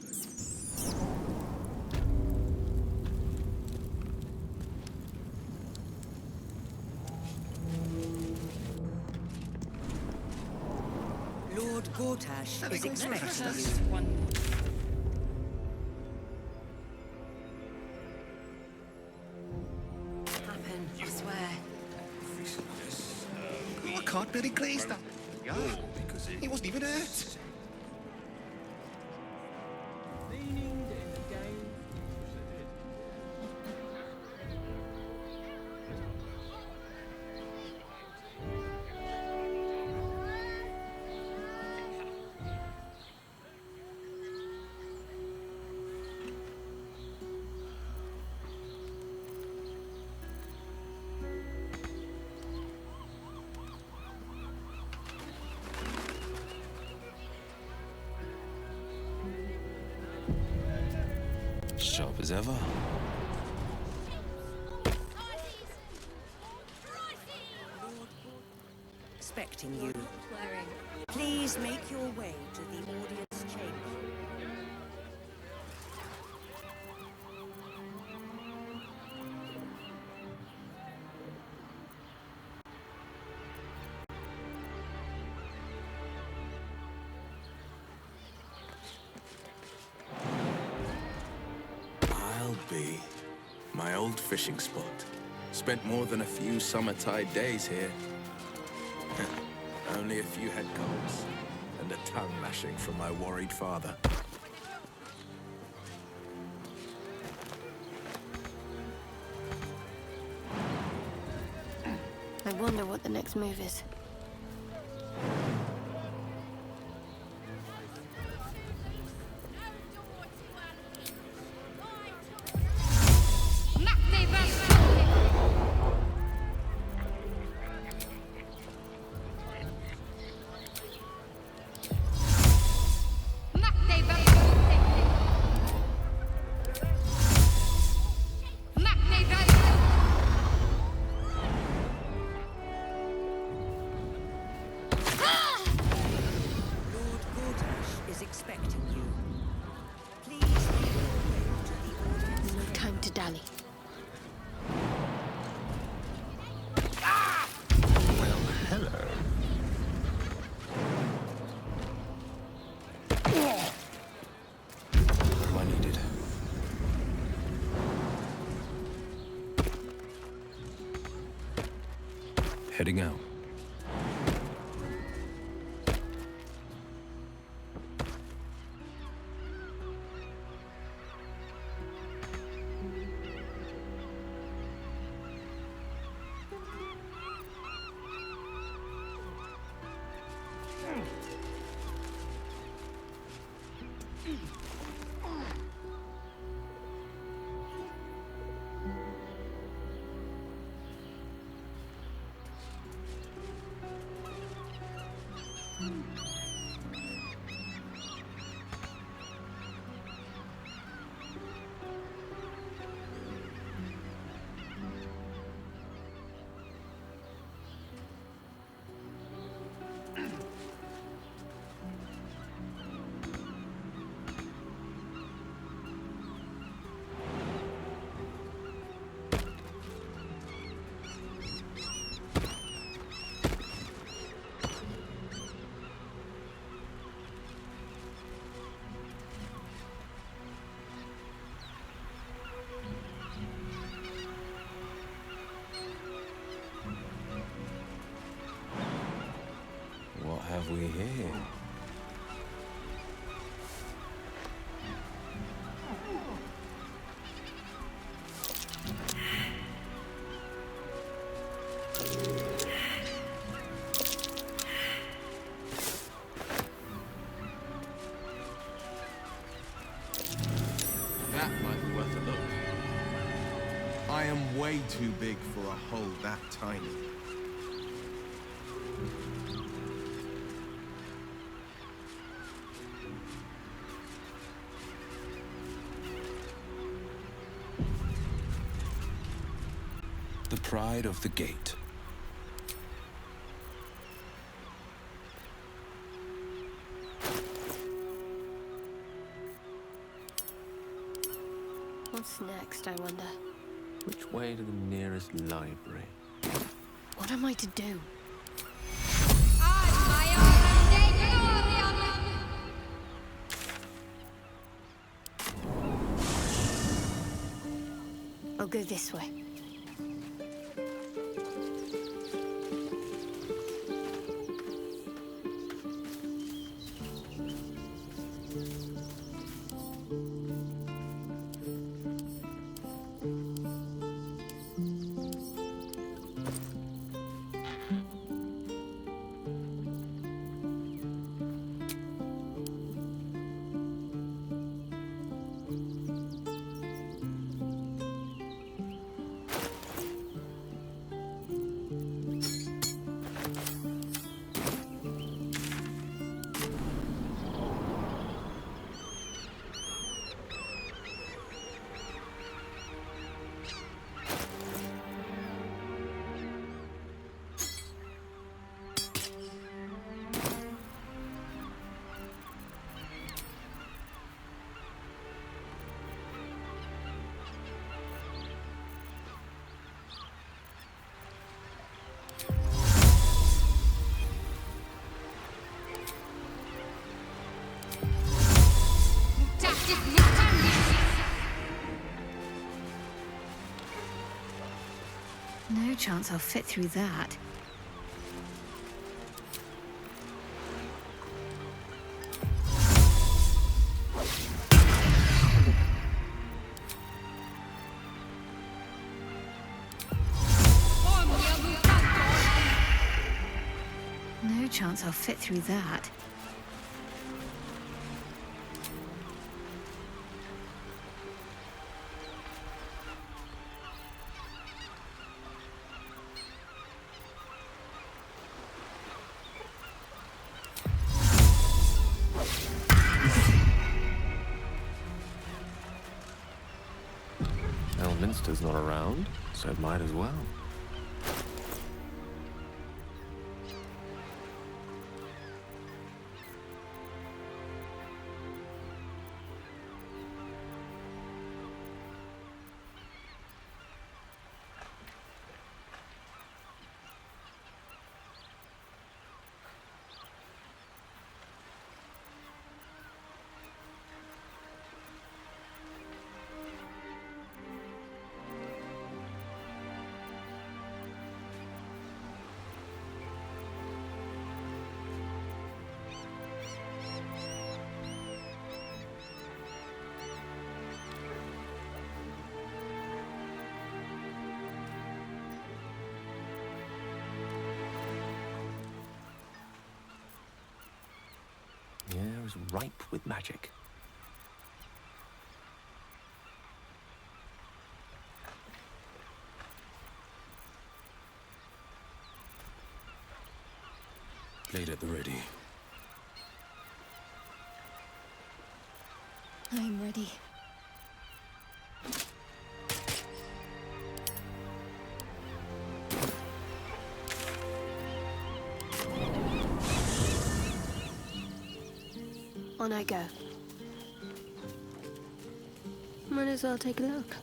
Speaker 13: Lord Gortash is expecting you.
Speaker 4: One.
Speaker 22: Happen, I swear.
Speaker 19: Oh, I can't really glaze that. Yeah, he wasn't even hurt.
Speaker 15: Sharp as ever.
Speaker 13: Expecting you. Please make your way to the audience chamber.
Speaker 12: I'll be my old fishing spot. Spent more than a few summer tide days here. Only a few head colds and a tongue lashing from my worried father.
Speaker 22: I wonder what the next move is.
Speaker 13: Expecting you. Please make your way to the audience.
Speaker 22: No time to dally.
Speaker 10: Well, hello.
Speaker 15: What am I needed? Heading out. What have we here?
Speaker 12: That might be worth a look. I am way too big for a hole that tiny.
Speaker 15: The pride of the gate.
Speaker 22: What's next, I wonder?
Speaker 15: Which way to the nearest library?
Speaker 22: What am I to do? I'll go this way.
Speaker 3: No chance I'll fit through that. No chance I'll fit through that.
Speaker 5: Elminster's not around, so it might as well. The air is ripe with magic.
Speaker 15: Blade at the ready.
Speaker 3: I'm ready. On I go. Might as well take a look.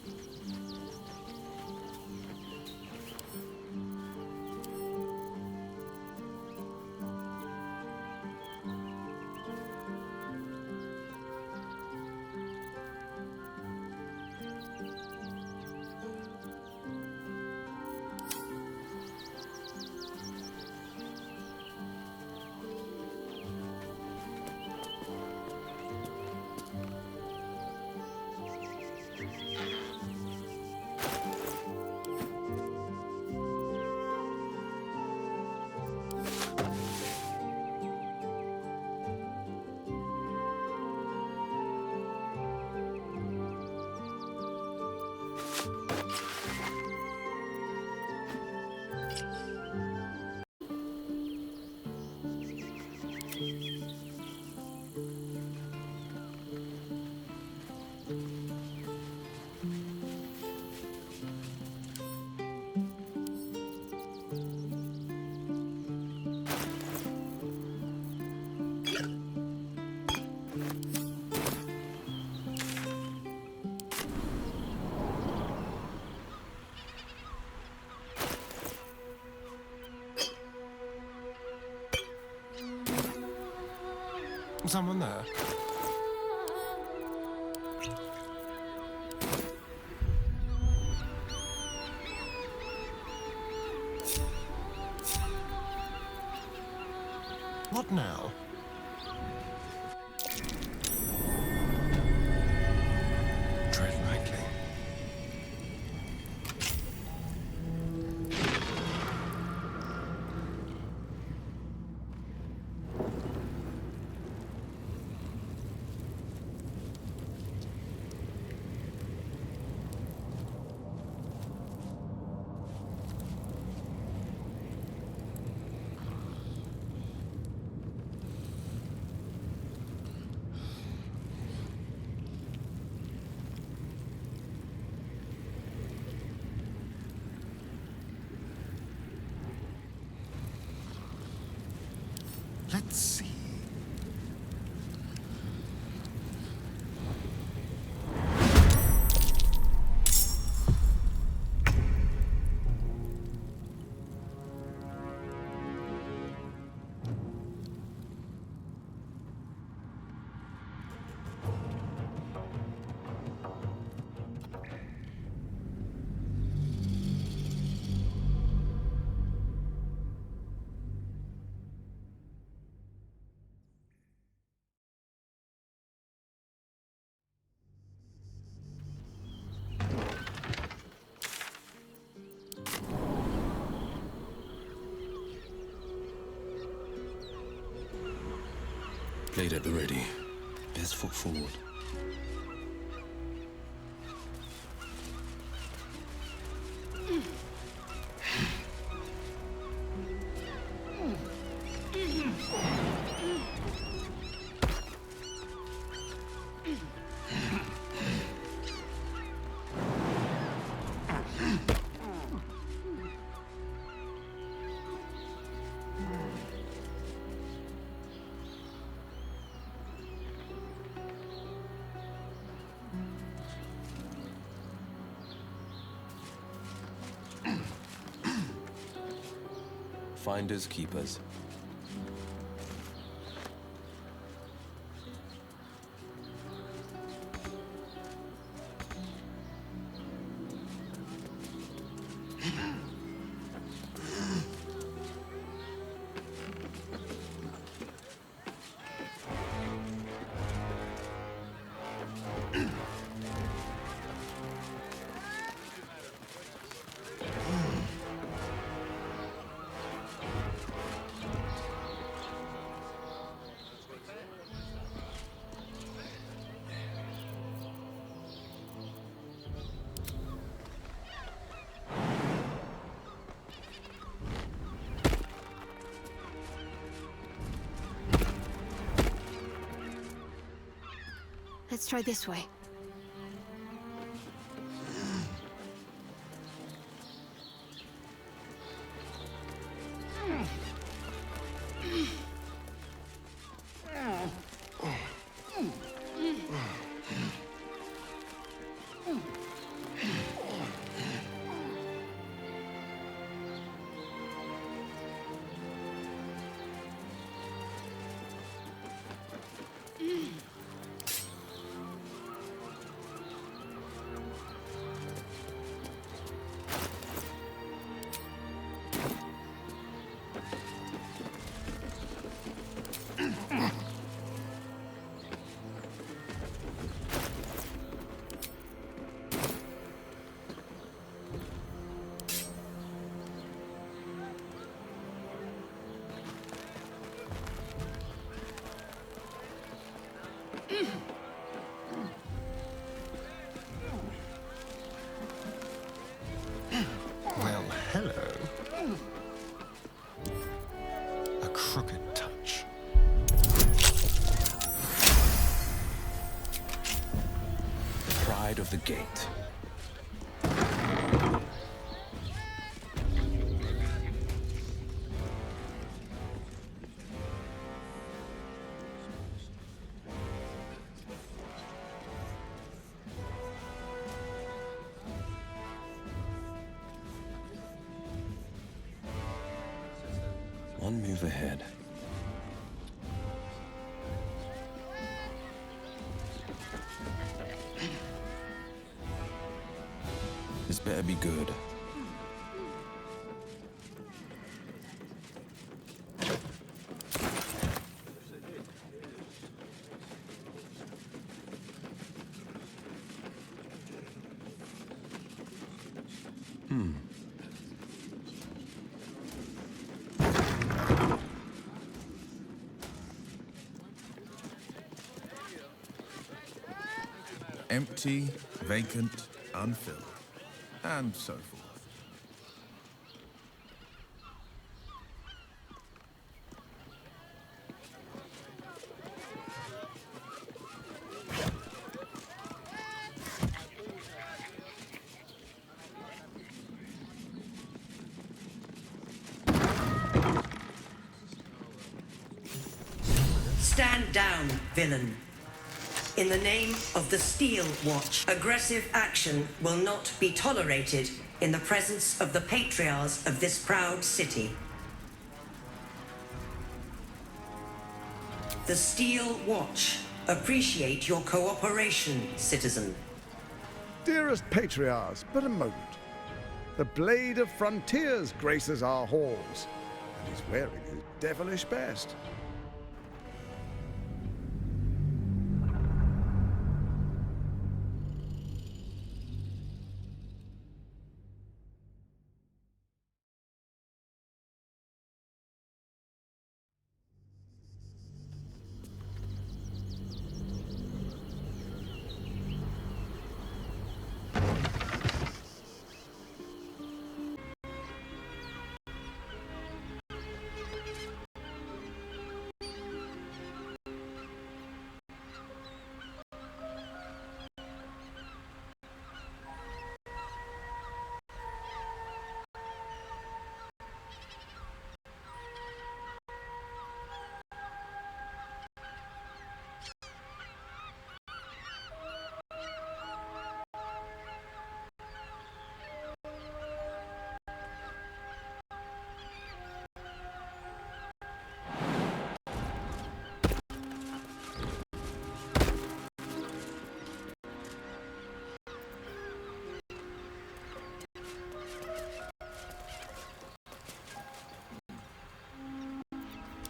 Speaker 10: Someone there? What now? Tread lightly. Let's see.
Speaker 1: Blade at the ready. Best foot forward.
Speaker 5: Finders keepers.
Speaker 3: Let's try this way.
Speaker 10: Well, hello. A crooked touch.
Speaker 1: Pride of the gate. One move ahead. This better be good.
Speaker 7: Empty, vacant, unfilled, and so forth.
Speaker 13: Stand down, villain. In the name of the Steel Watch, aggressive action will not be tolerated in the presence of the patriarchs of this proud city. The Steel Watch appreciate your cooperation, citizen.
Speaker 17: Dearest patriarchs, but a moment. The Blade of Frontiers graces our halls, and he's wearing his devilish best.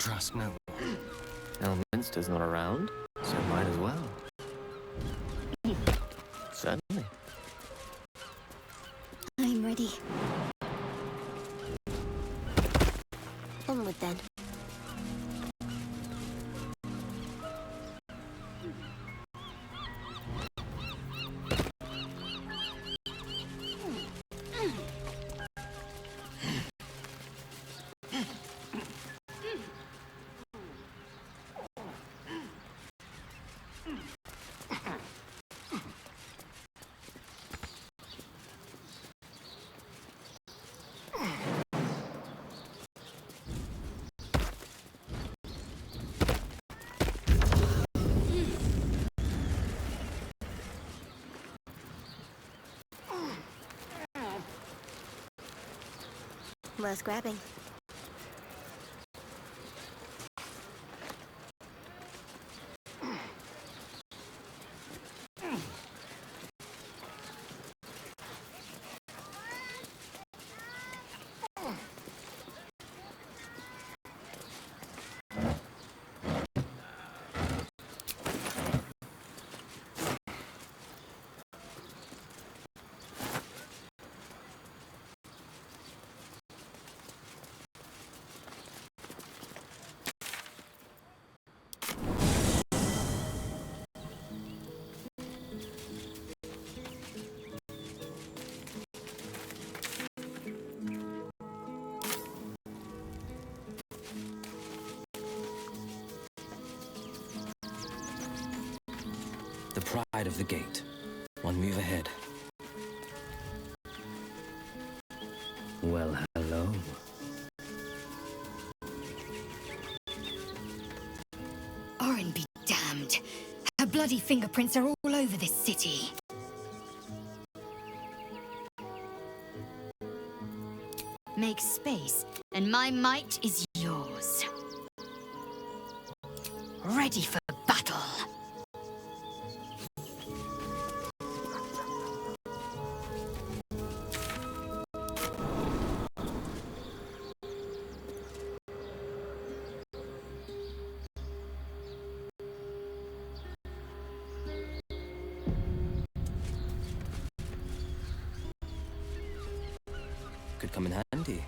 Speaker 5: trust no one. Elminster's not around, so might as well. Certainly.
Speaker 22: I'm ready. Onward then. Worth grabbing.
Speaker 5: The pride of the gate. One move ahead. Well, hello.
Speaker 22: Orin be damned. Her bloody fingerprints are all over this city. Make space, and my might is yours. Ready for battle.
Speaker 5: Could come in handy.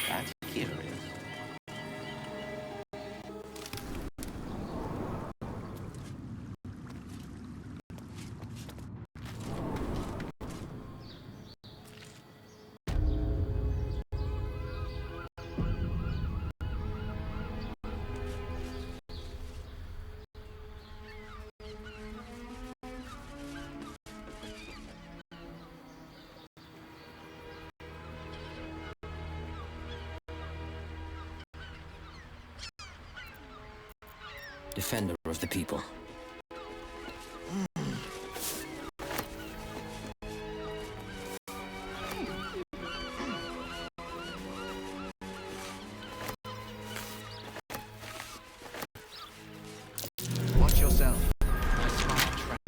Speaker 5: That's curious. Defender of the people.
Speaker 2: Watch yourself. I spot a trap.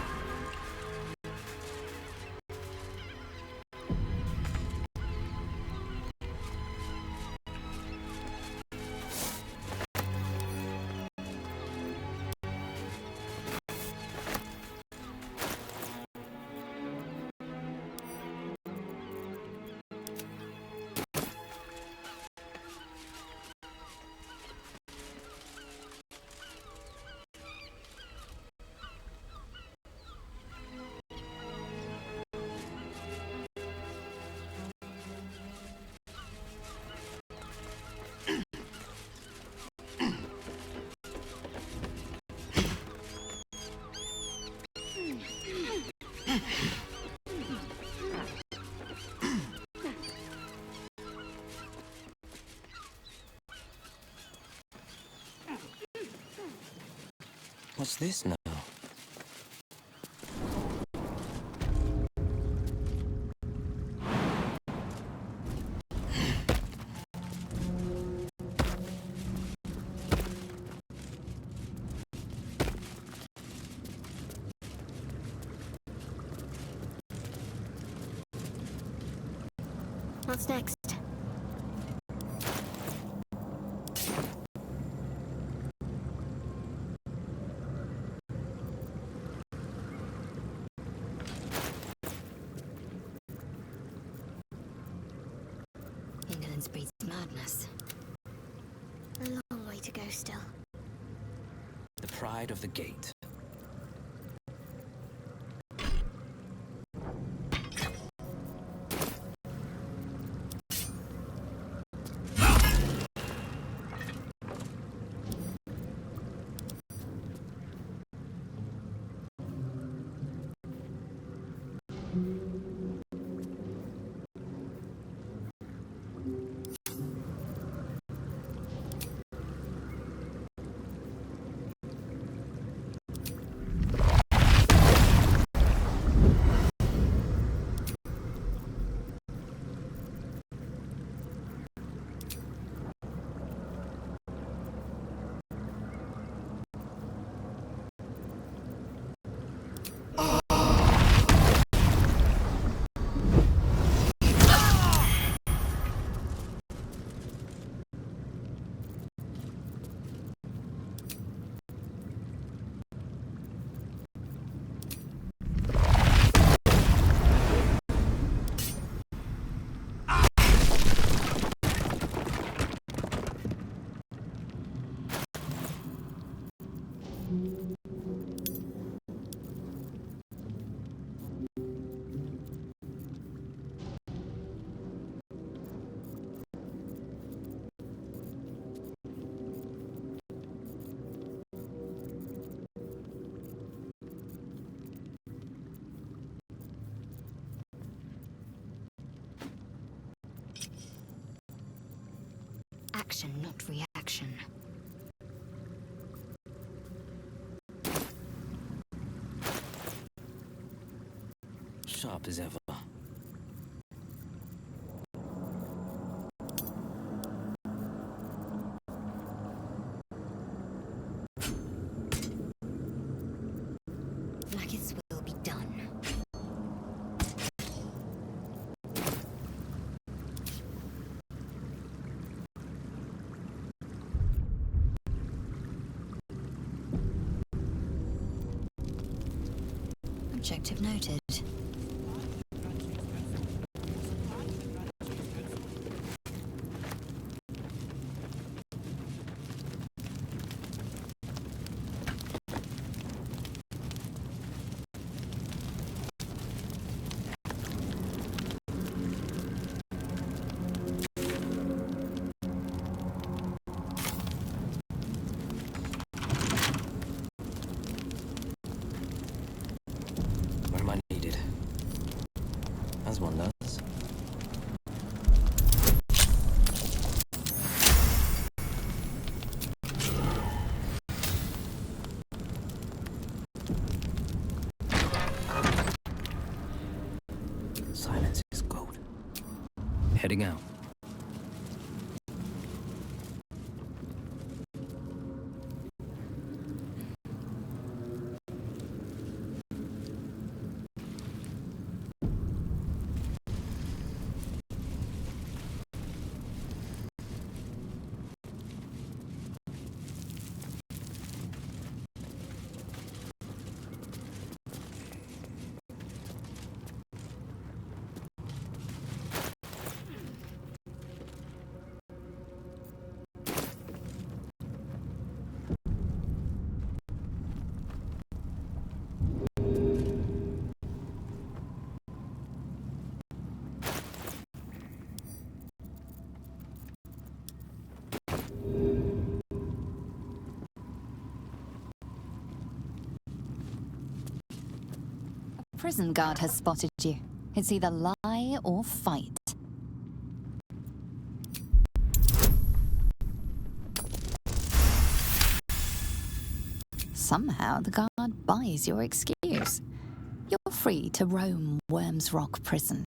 Speaker 5: What's this now?
Speaker 11: What's next?
Speaker 22: Indolence breeds madness.
Speaker 11: A long way to go still.
Speaker 5: The pride of the gate.
Speaker 22: Action, not reaction.
Speaker 5: Sharp as ever.
Speaker 22: Like its will be done. Objective noted.
Speaker 5: Where am I needed? As one does. Silence is gold. Heading out.
Speaker 16: Prison guard has spotted you. It's either lie or fight. somehow the guard buys your excuse. You're free to roam Worms Rock Prison.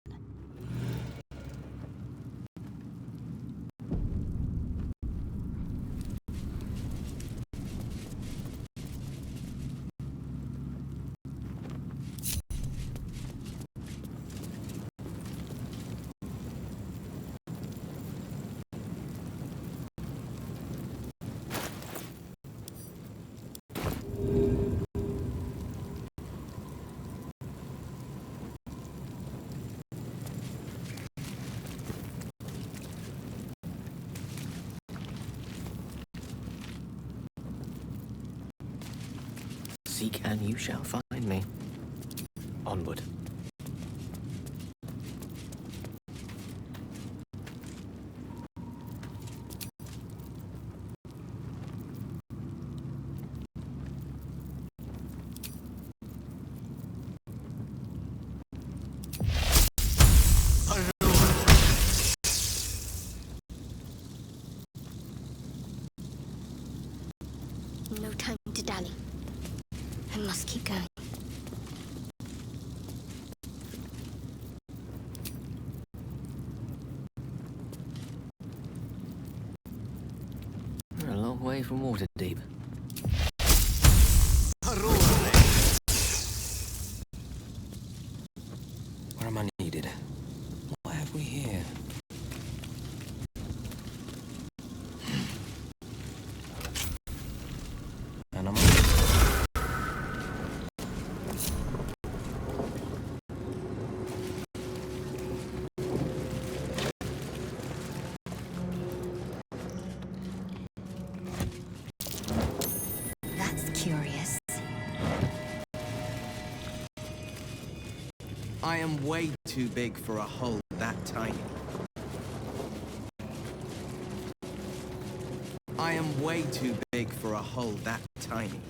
Speaker 5: Seek and you shall find me. Onward.
Speaker 22: No time to dally. I must keep going.
Speaker 5: We're a long way from Waterdeep. Where am I needed? What have we here? And I'm
Speaker 22: That's curious.
Speaker 2: I am way too big for a hole that tiny. I am way too big for a hole that tiny.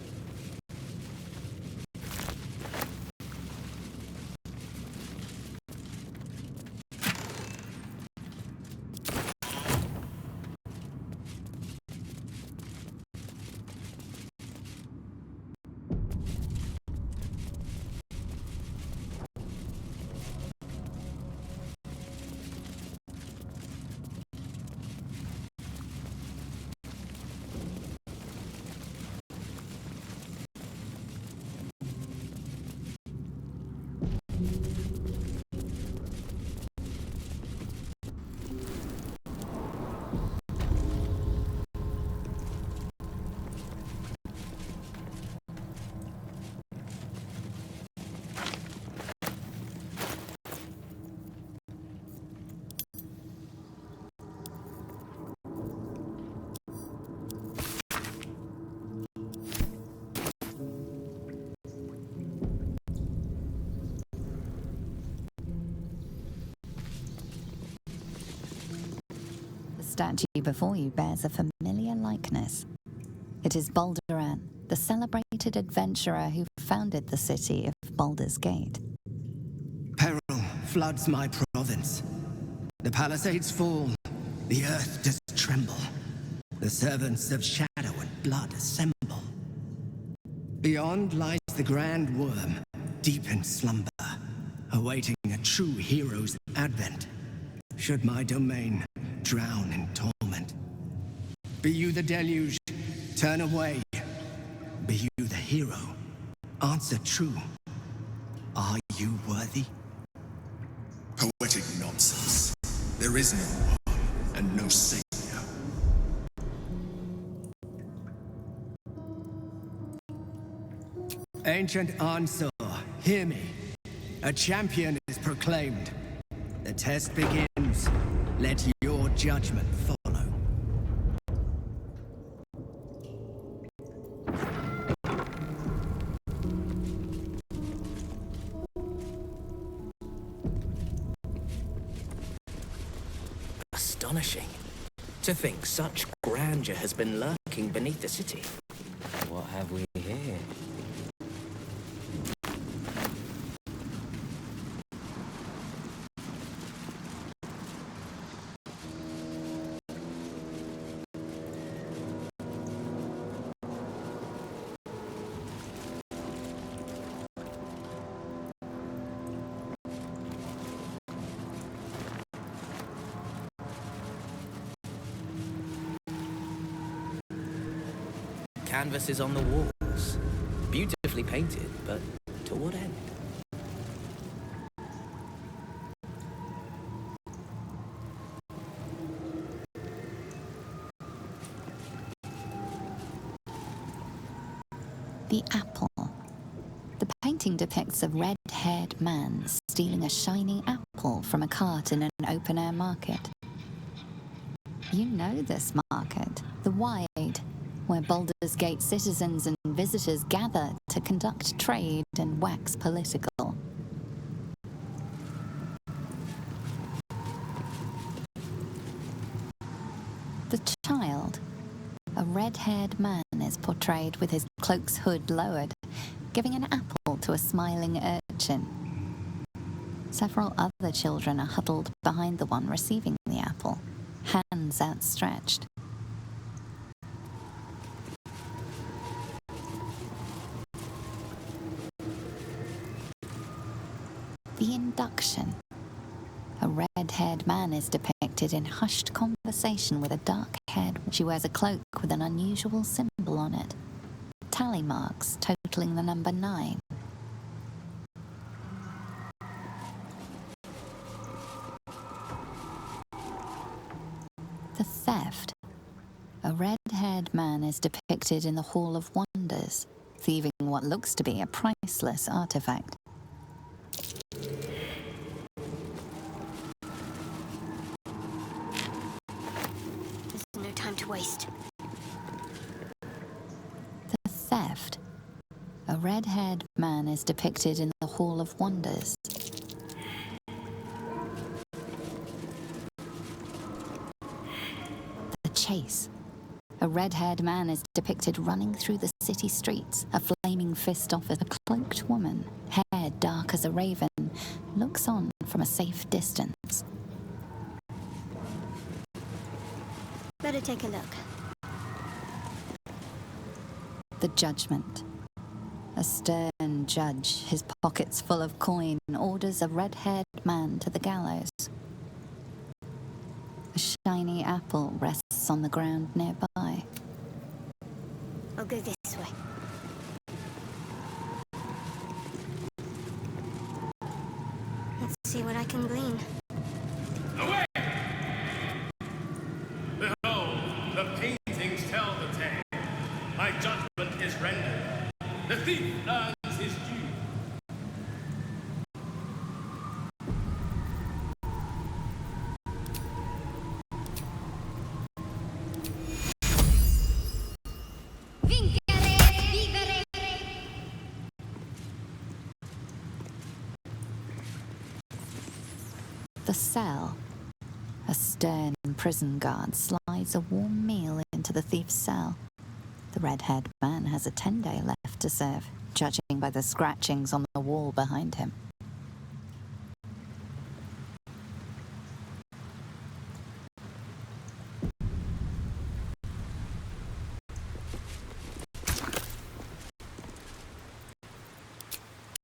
Speaker 16: The statue before you bears a familiar likeness. It is Baldur, the celebrated adventurer who founded the city of Baldur's Gate.
Speaker 6: Peril floods my province. The palisades fall, the earth does tremble. The servants of shadow and blood assemble. Beyond lies the grand worm, deep in slumber, awaiting a true hero's advent. Should my domain drown in torment. Be you the deluge, turn away. Be you the hero, answer true. Are you worthy?
Speaker 24: Poetic nonsense. There is no one and no savior.
Speaker 6: Ancient ANSUR, hear me. A champion is proclaimed. The test begins. Let your judgment follow.
Speaker 18: Astonishing. To think such grandeur has been lurking beneath the city.
Speaker 5: What have we here?
Speaker 18: Canvases on the walls. Beautifully painted, but to what end?
Speaker 16: The apple. The painting depicts a red-haired man stealing a shiny apple from a cart in an open-air market. You know this market, the Wide, where Baldur's Gate citizens and visitors gather to conduct trade and wax political. The child. A red-haired man is portrayed with his cloak's hood lowered, giving an apple to a smiling urchin. Several other children are huddled behind the one receiving the apple, hands outstretched. The induction. A red-haired man is depicted in hushed conversation with a dark-haired. She wears a cloak with an unusual symbol on it. Tally marks totaling the number 9. The theft. A red-haired man is depicted in the Hall of Wonders, thieving what looks to be a priceless artifact.
Speaker 22: There's no time to waste.
Speaker 16: The theft. A red-haired man is depicted in the Hall of Wonders. The chase. A red-haired man is depicted running through the city streets, a flaming fist off a cloaked woman, hair dark as a raven, looks on from a safe distance.
Speaker 22: Better take a look.
Speaker 16: The judgment. A stern judge, his pockets full of coin, orders a red-haired man to the gallows. A shiny apple rests on the ground nearby.
Speaker 22: I'll go this way. Let's see what I can glean.
Speaker 9: Away! Behold, the paintings tell the tale. My judgment is rendered. The thief earns his due.
Speaker 16: The cell. A stern prison guard slides a warm meal into the thief's cell. The red-haired man has a 10-day left to serve, judging by the scratchings on the wall behind him.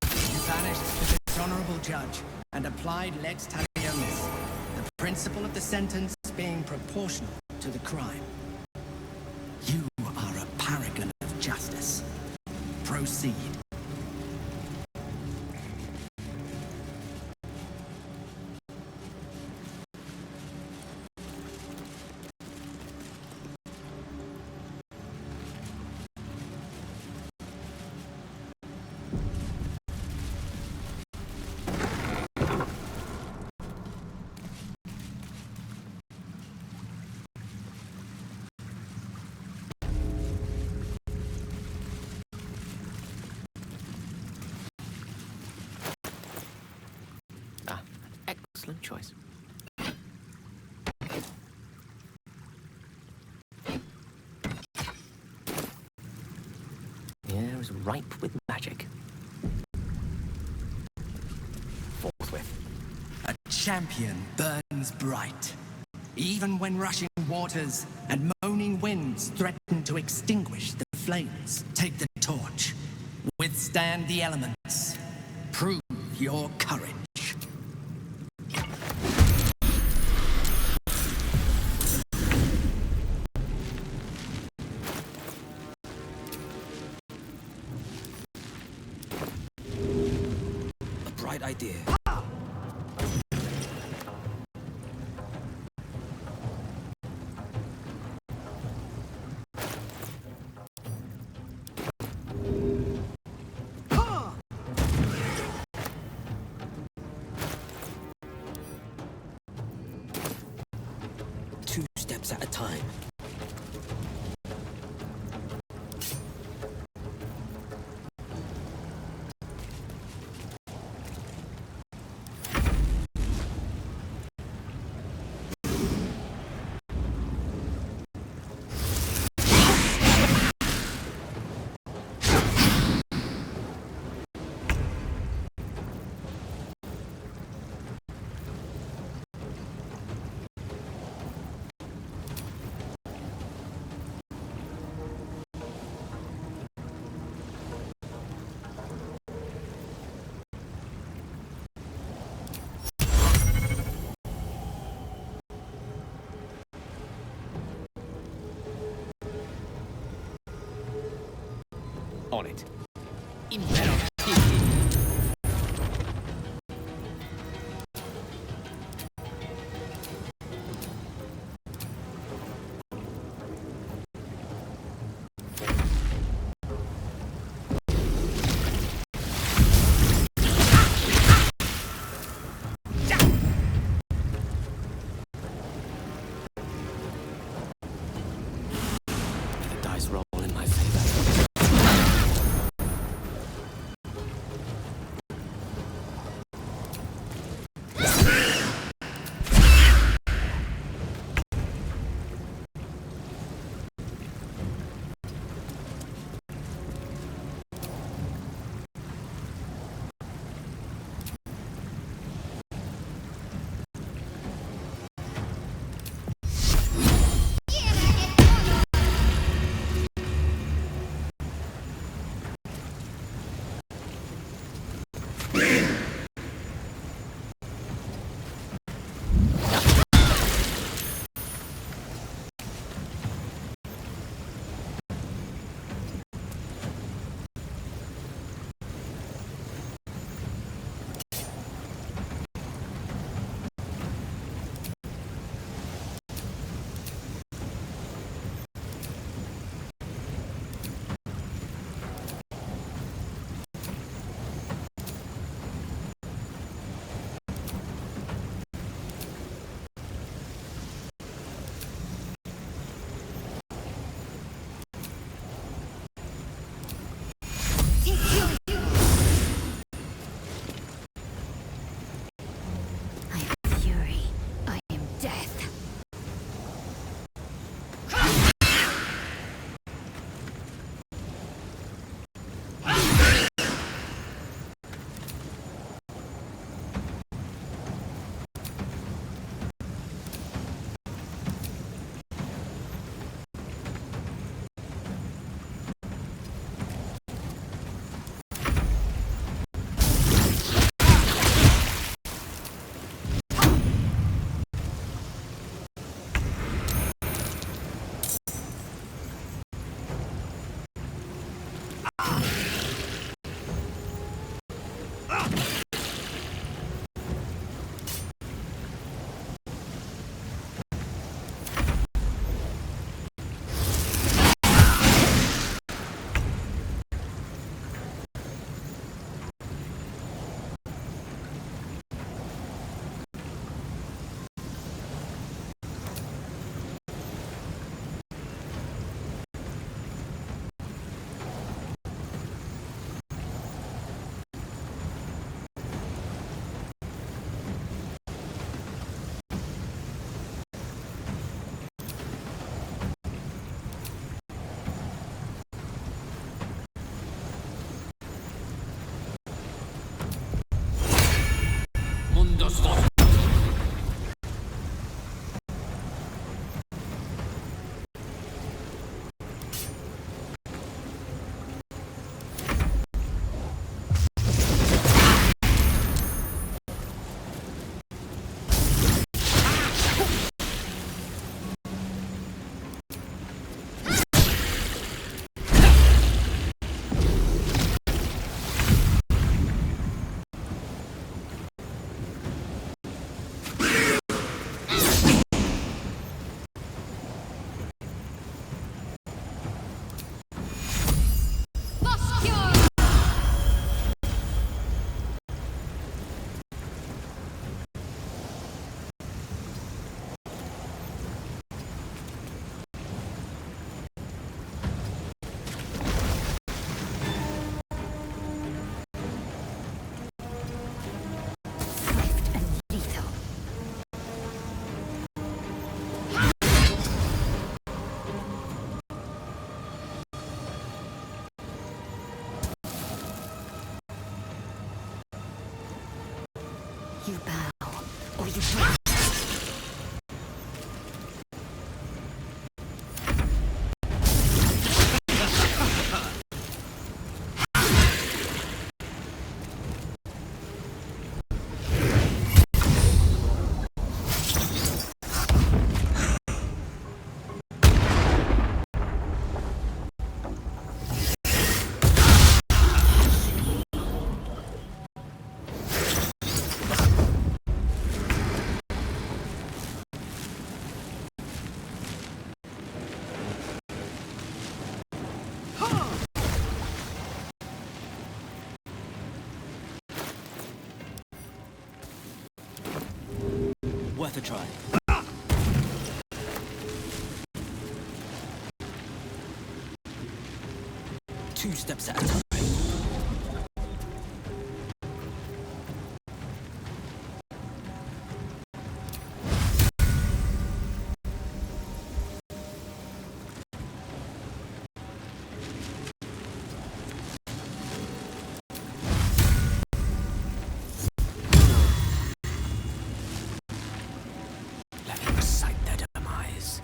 Speaker 6: You banished the dishonorable judge and applied lex talionis, the principle of the sentence being proportional to the crime. You are a paragon of justice. Proceed.
Speaker 5: Excellent choice. The air is ripe with magic. Forthwith.
Speaker 6: A champion burns bright, even when rushing waters and moaning winds threaten to extinguish the flames. Take the torch. Withstand the elements. Prove your courage.
Speaker 18: idea. Two steps at a time. On it. The dice roll in my favor.
Speaker 3: You bow, or you break.
Speaker 14: Worth a try. Two steps at a time. Let me recite their demise.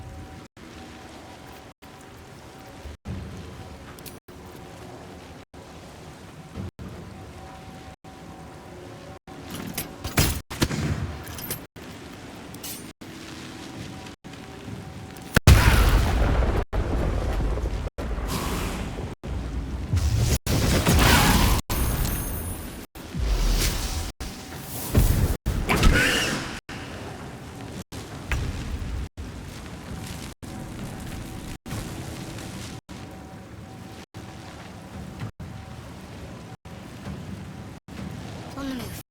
Speaker 3: On the move.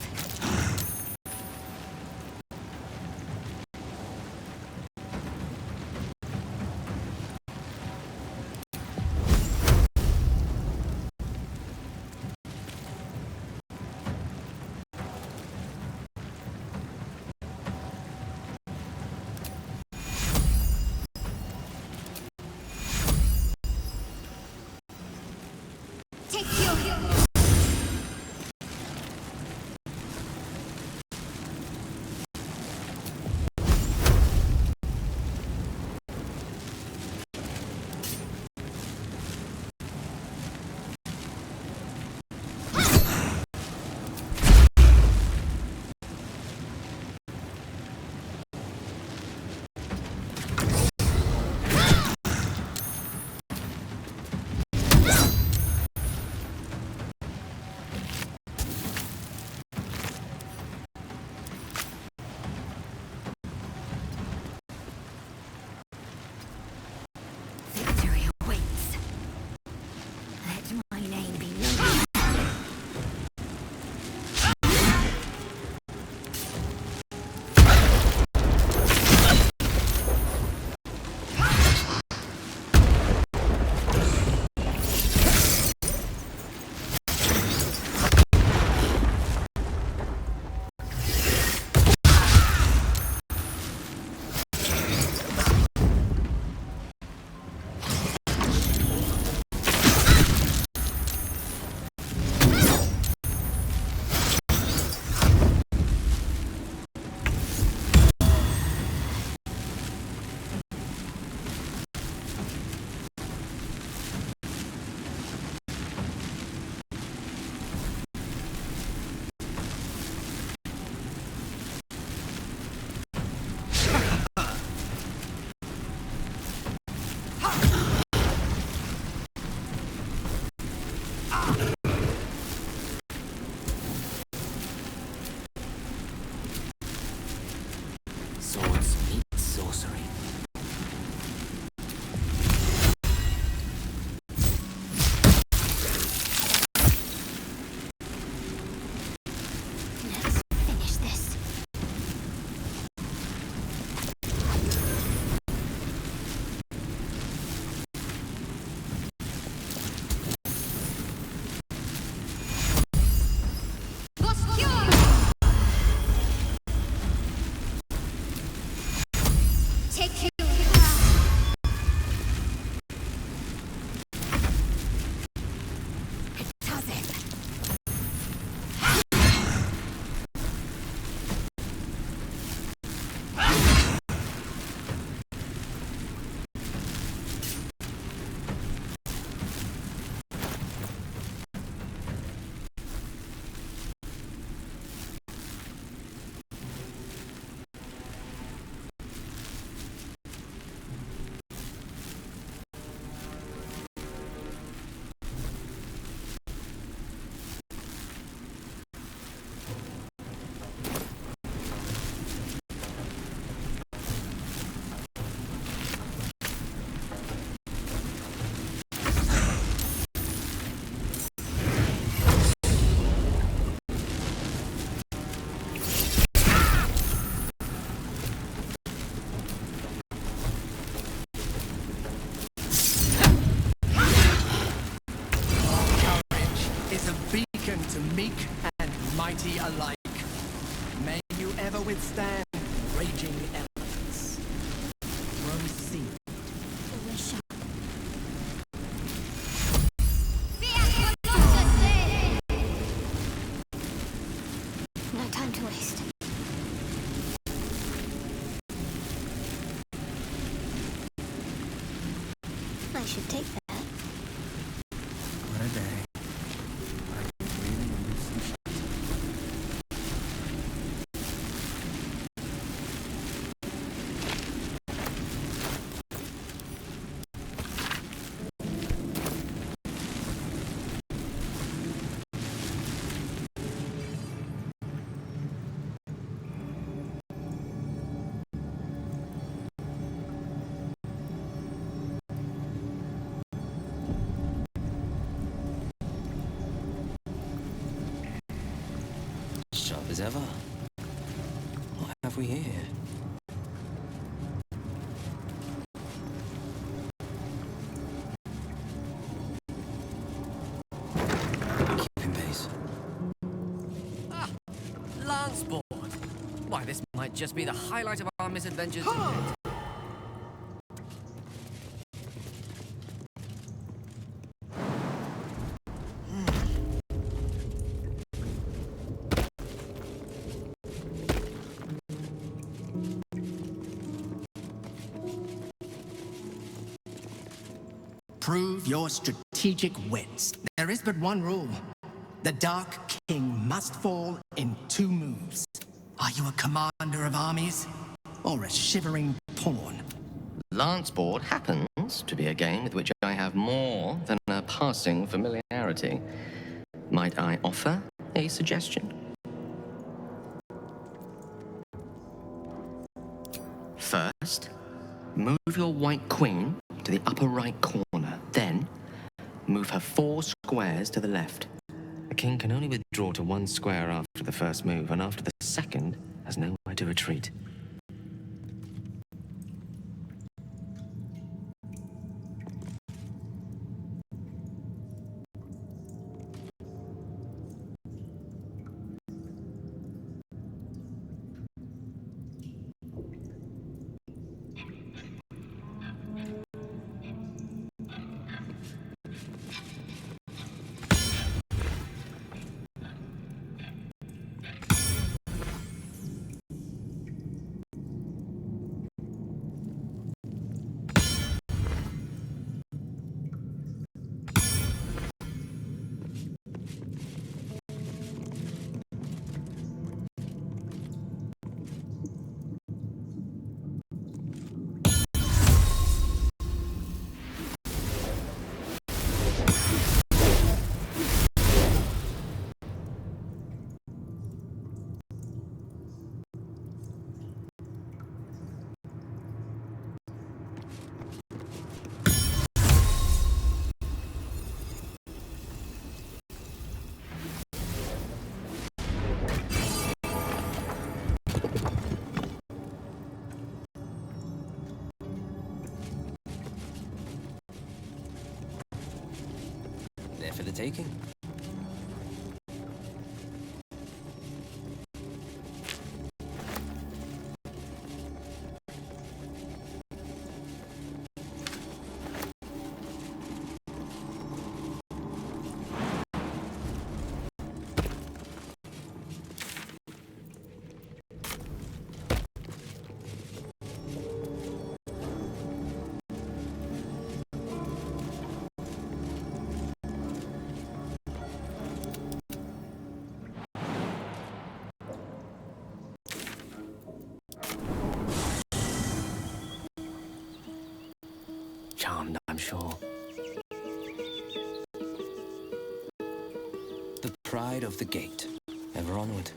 Speaker 22: Take your
Speaker 14: withstand raging elements. Proceed.
Speaker 22: No time to waste. I should take that.
Speaker 5: What a day. I could really use some shelter. Sharp as ever. What have we here? Keeping pace.
Speaker 8: Ah! Lance board! Why, this might just be the highlight of our misadventures to date.
Speaker 6: Prove your strategic wits. There is but one rule. The Dark King must fall in 2 moves. Are you a commander of armies? Or a shivering pawn?
Speaker 5: Lanceboard happens to be a game with which I have more than a passing familiarity. Might I offer a suggestion? First, move your white queen to the upper right corner. Then, move her 4 squares to the left. The king can only withdraw to 1 square after the first move, and after the second, has nowhere to retreat.
Speaker 8: There for the taking.
Speaker 5: Charmed, I'm sure.
Speaker 14: The pride of the gate. Ever onward.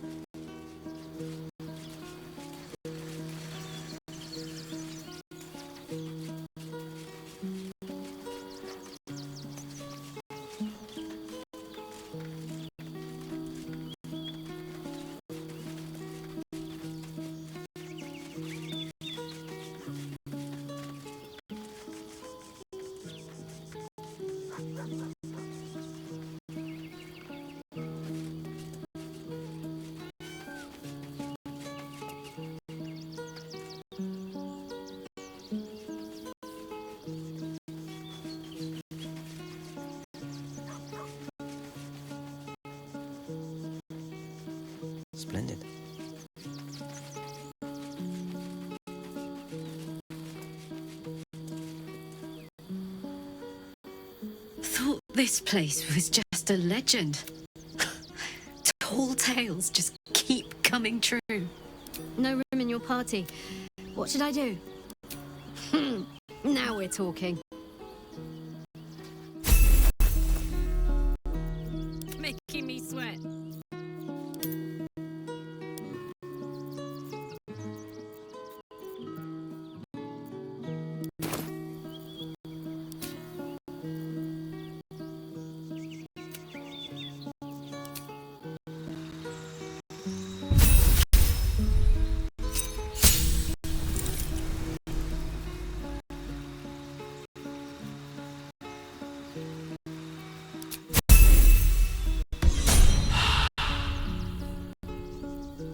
Speaker 5: Splendid.
Speaker 4: Thought this place was just a legend. Tall tales just keep coming true.
Speaker 11: No room in your party. What should I do?
Speaker 4: Now we're talking. Making me sweat.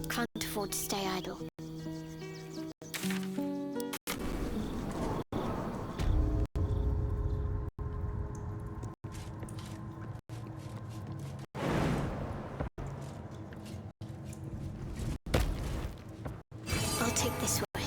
Speaker 3: Can't afford to stay idle. I'll take this way.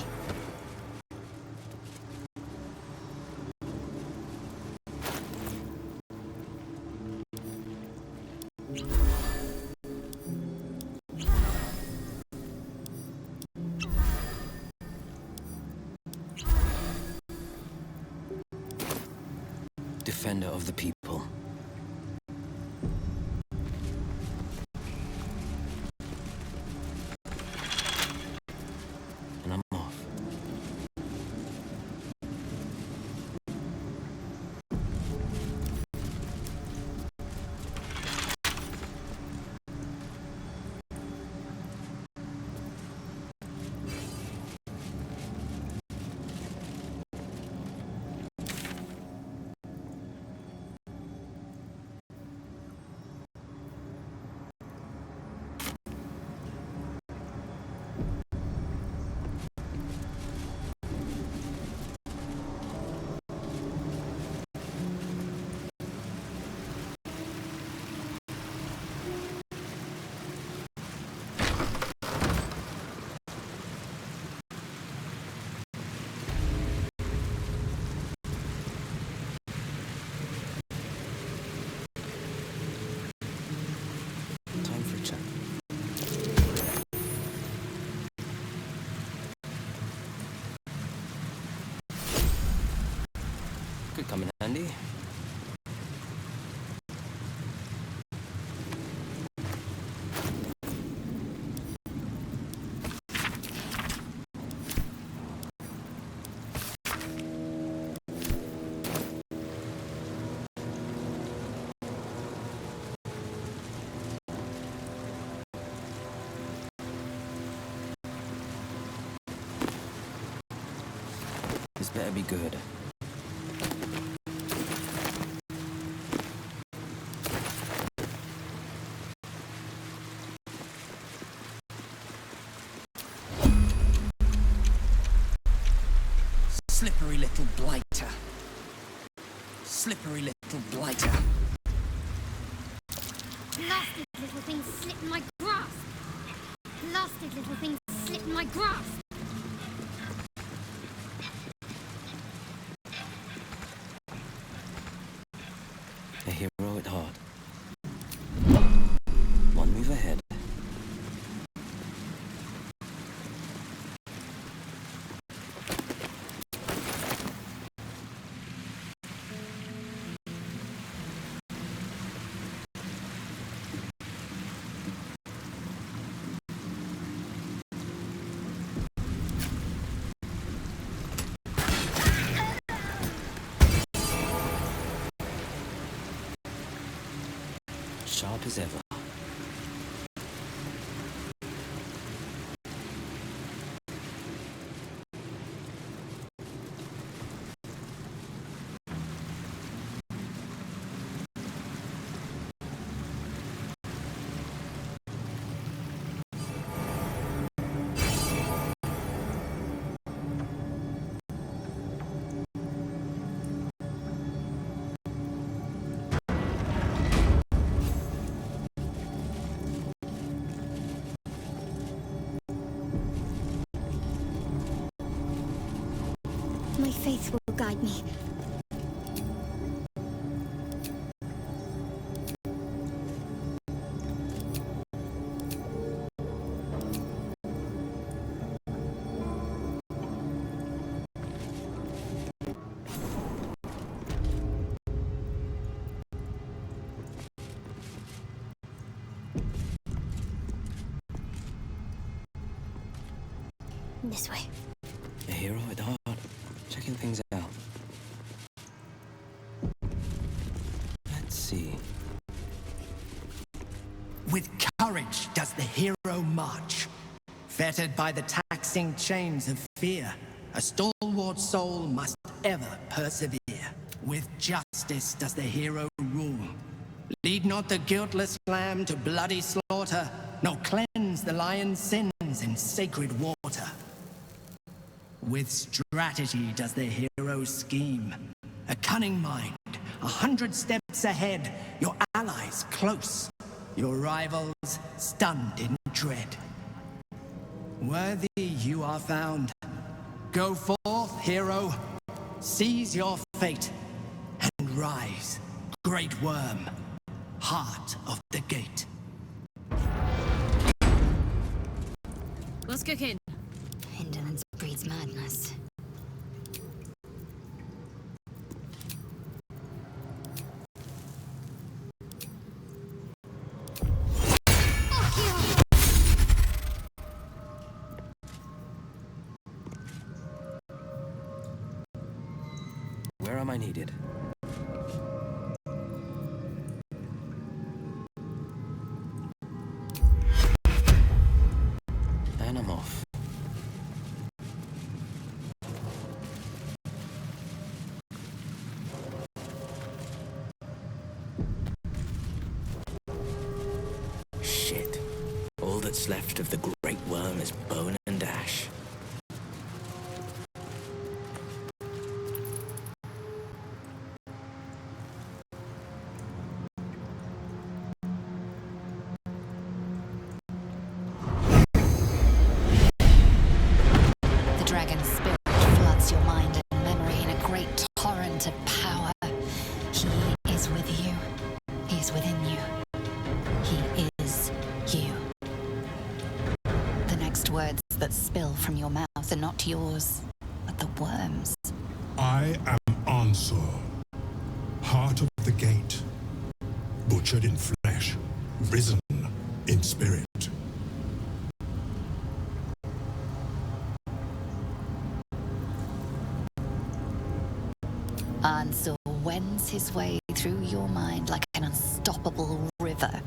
Speaker 14: Defender of the people. And I'm off. Time for a chat. Could come in handy. This better be good.
Speaker 18: Slippery little blighter. Slippery little blighter.
Speaker 11: Blasted little things slip in my grasp. Blasted little things slip in my grasp.
Speaker 14: A hero at heart. One move ahead. Sharp as ever.
Speaker 11: My faith will guide me. This way.
Speaker 14: A hero at heart, checking things out. Let's see.
Speaker 6: With courage does the hero march. Fettered by the taxing chains of fear, a stalwart soul must ever persevere. With justice does the hero rule. Lead not the guiltless lamb to bloody slaughter, nor cleanse the lion's sins in sacred water. With strategy does the hero scheme. A cunning mind, 100 steps ahead, your allies close, your rivals stunned in dread. Worthy you are found. Go forth, hero, seize your fate, and rise, great worm, heart of the gate.
Speaker 4: What's cooking?
Speaker 22: Indolence breeds madness.
Speaker 14: Where am I needed? And I'm off. Shit. All that's left of the great worm is bone and ash.
Speaker 16: The dragon's spirit floods your mind and memory in a great torrent of power. He is with you. He is within you. He is you. The next words that spill from your mouth are not yours, but the worm's.
Speaker 19: I am ANSUR, heart of the gate, butchered in flesh, risen in spirit.
Speaker 16: ANSUR wends his way through your mind like an unstoppable river.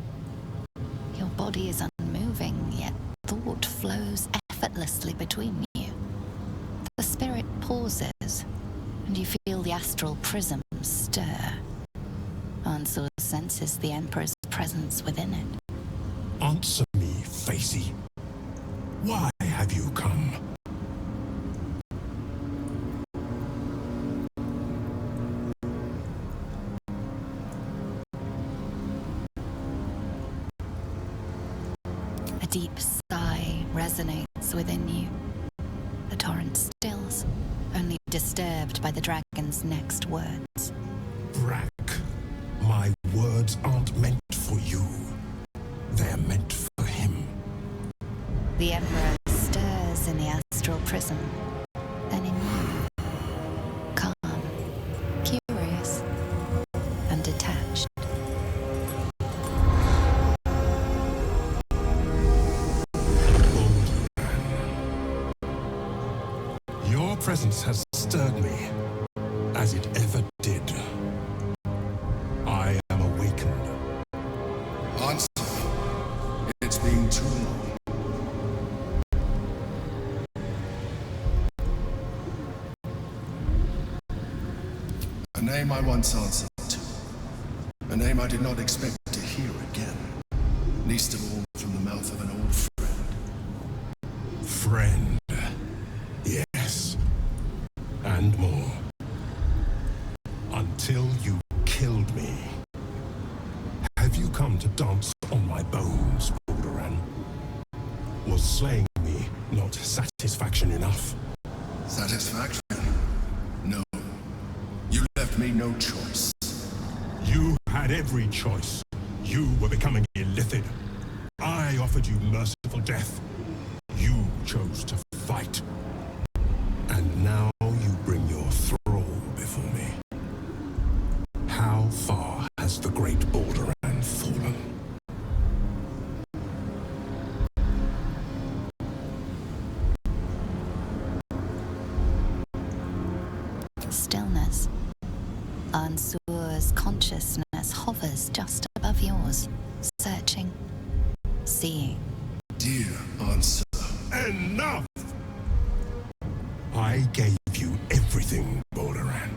Speaker 16: Your body is unmoving, yet thought flows effortlessly between you. The spirit pauses, and you feel the astral prism stir. ANSUR senses the Emperor's presence within it.
Speaker 19: Answer me, Facey. Why have you come?
Speaker 16: A deep sigh resonates within you. The torrent stills, only disturbed by the dragon's next words.
Speaker 19: Brack, my words aren't meant for you. They're meant for him.
Speaker 16: The Emperor stirs in the astral prism, then in you. Calm, curious, and detached.
Speaker 19: Your presence has stirred me, as it ever did. I am awakened.
Speaker 24: Answer. It's been too long. A name I once answered to. A name I did not expect to hear again. Least of all from the mouth of an old friend.
Speaker 19: Friend. Yes. And more. Until you killed me. Have you come to dance on my bones, Baldur? Was slaying me not satisfaction enough?
Speaker 24: Satisfaction?
Speaker 19: No. You left me no choice. You had every choice. You were becoming illithid. I offered you merciful death. You chose to fight. And now you bring your thrall before me. How far has the great Baldur fallen?
Speaker 16: Stillness. ANSUR's consciousness hovers just above yours, searching, seeing.
Speaker 19: Dear ANSUR, enough! I gave you everything, Balduran,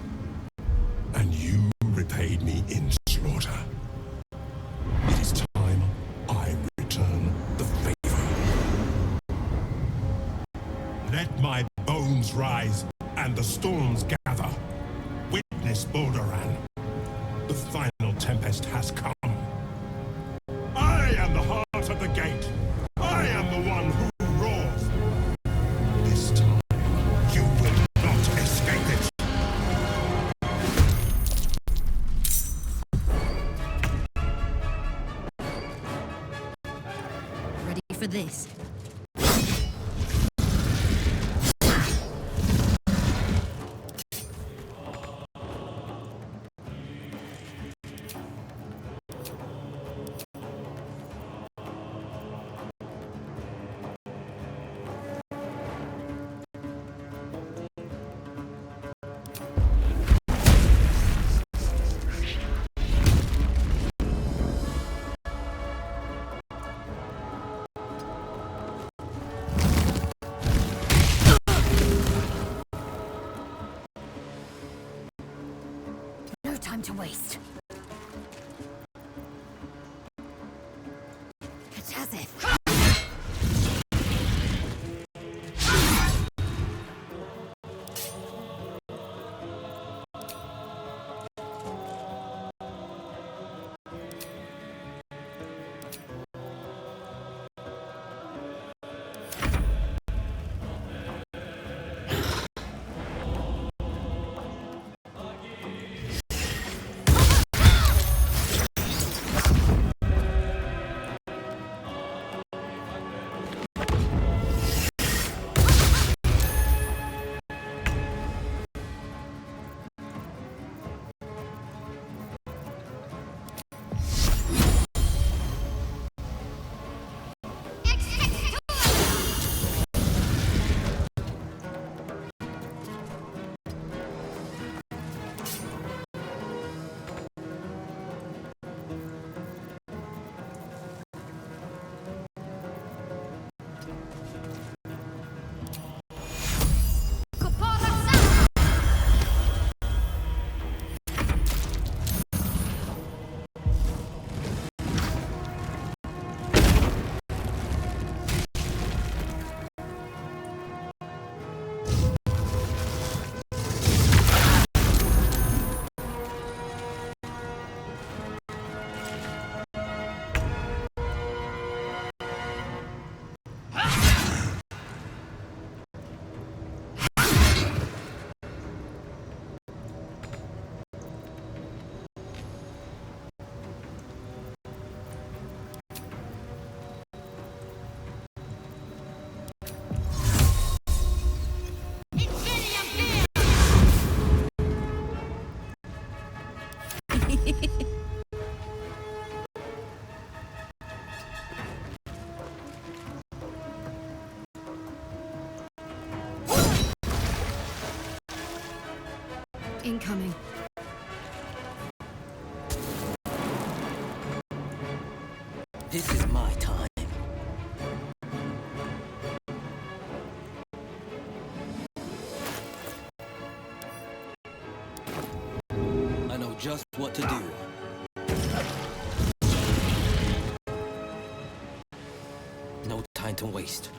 Speaker 19: and you repaid me in slaughter. It is time I return the favor. Let my bones rise and the storms gather. Witness, Balduran. The final tempest has come. I am the heart of the gate. I am the one who roars. This time, you will not escape it.
Speaker 4: Ready for this? No time to waste. It has it. Incoming.
Speaker 14: This is my time.
Speaker 15: I know just what to do.
Speaker 14: No time to waste.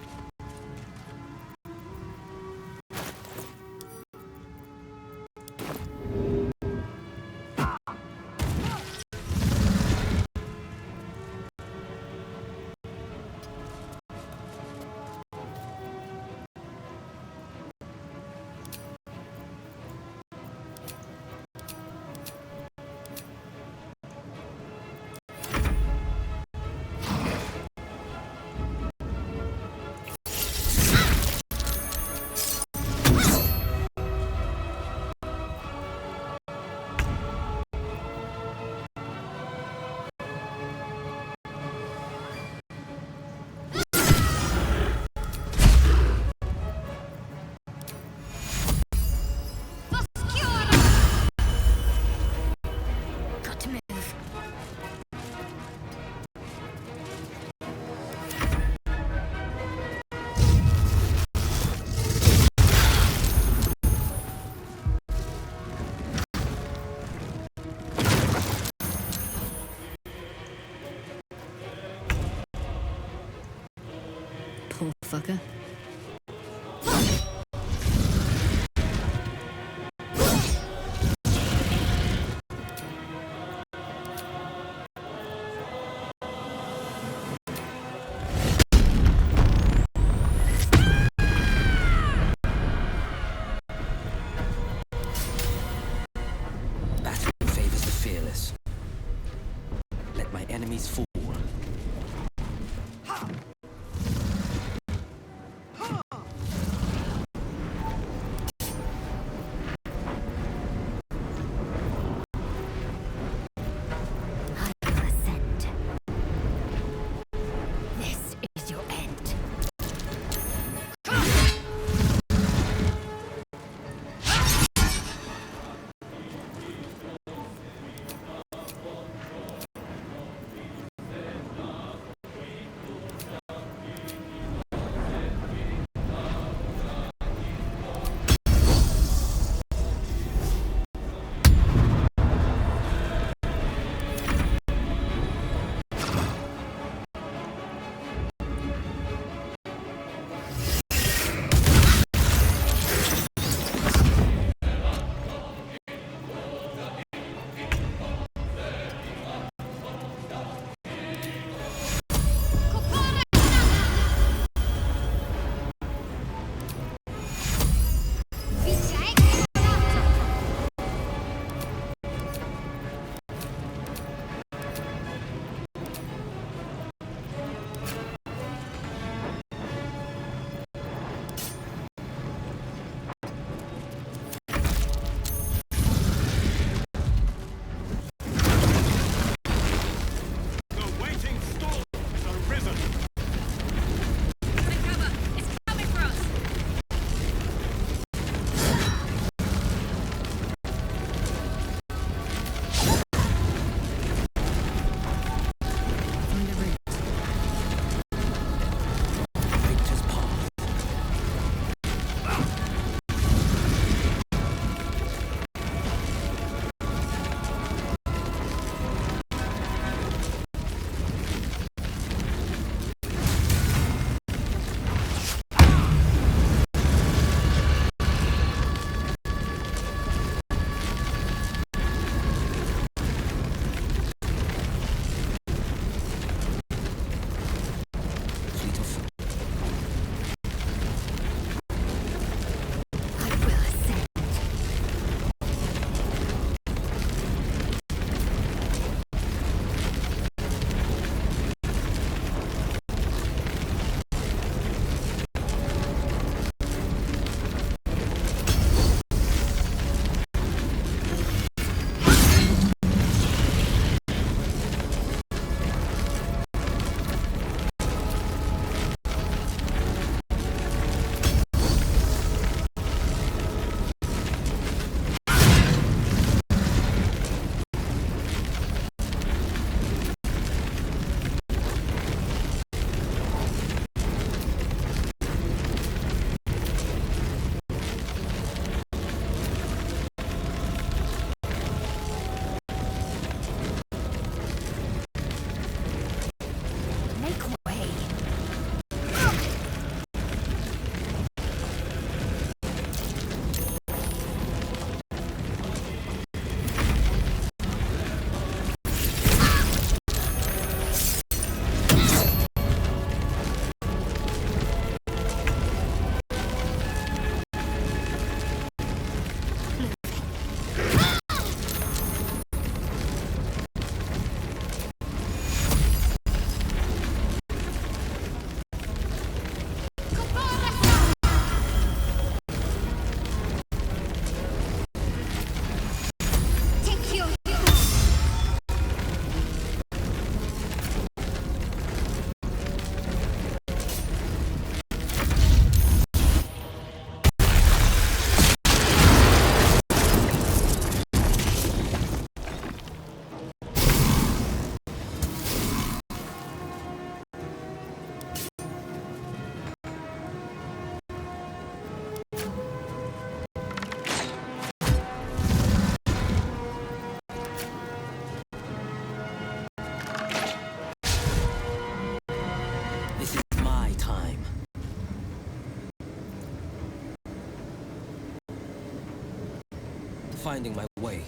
Speaker 8: finding my way.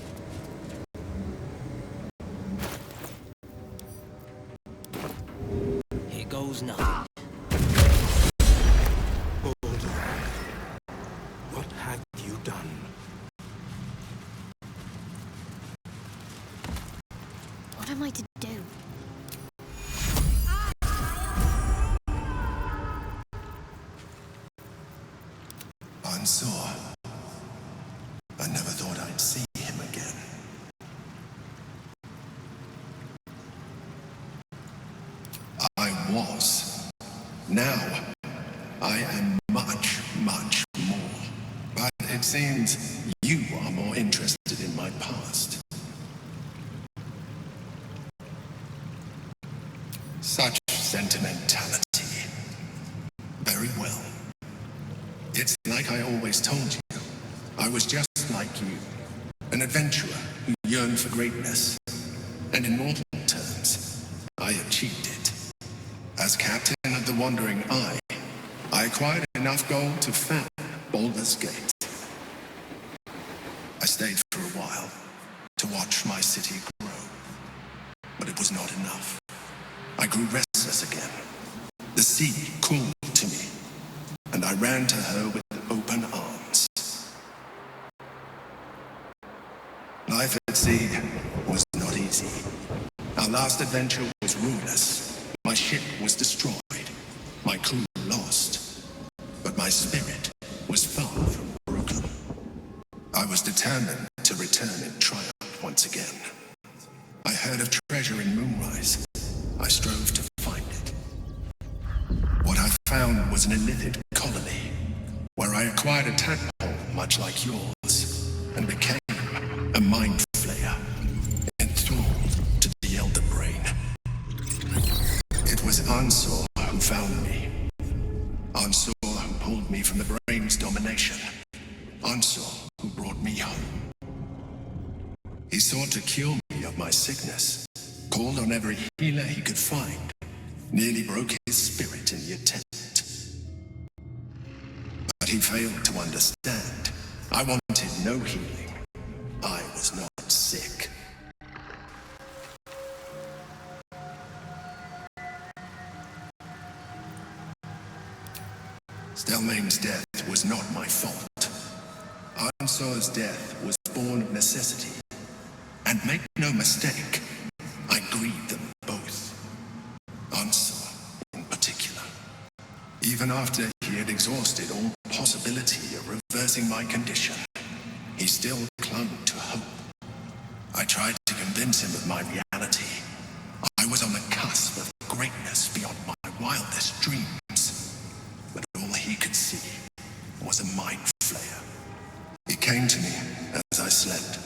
Speaker 8: Here goes nothing.
Speaker 19: Baldur, what have you done?
Speaker 3: What am I to do?
Speaker 12: ANSUR. I never thought I'd see him again. I was. Now, I am much, much more. But it seems you are more interested in my past. Such sentimentality. Very well. It's like I always told you. I was just like you. An adventurer who yearned for greatness. And in mortal terms, I achieved it. As captain of the Wandering Eye, I acquired enough gold to found Baldur's Gate. I stayed for a while to watch my city grow. But it was not enough. I grew restless again. The sea called to me, and I ran to her with open arms. Life at sea was not easy. Our last adventure was ruinous. My ship was destroyed, my crew lost, but my spirit was far from broken. I was determined to return in triumph once again. I heard of treasure in Moonrise. I strove to find it. What I found was an illithid colony, where I acquired a tadpole much like yours, and became a mind flayer, enthralled to the Elder Brain. It was ANSUR who found me. ANSUR who pulled me from the Brain's domination. ANSUR who brought me home. He sought to cure me of my sickness, called on every healer he could find, nearly broke his spirit in the attempt. But he failed to understand. I wanted no healing. I was not sick. Stelmane's death was not my fault. ANSUR's death was born of necessity. And make no mistake, I grieved them both. ANSUR in particular. Even after he had exhausted all possibility of reversing my condition, he still clung to hope. I tried to convince him of my reality. I was on the cusp of greatness beyond my wildest dreams. But all he could see was a mind flayer. It came to me as I slept.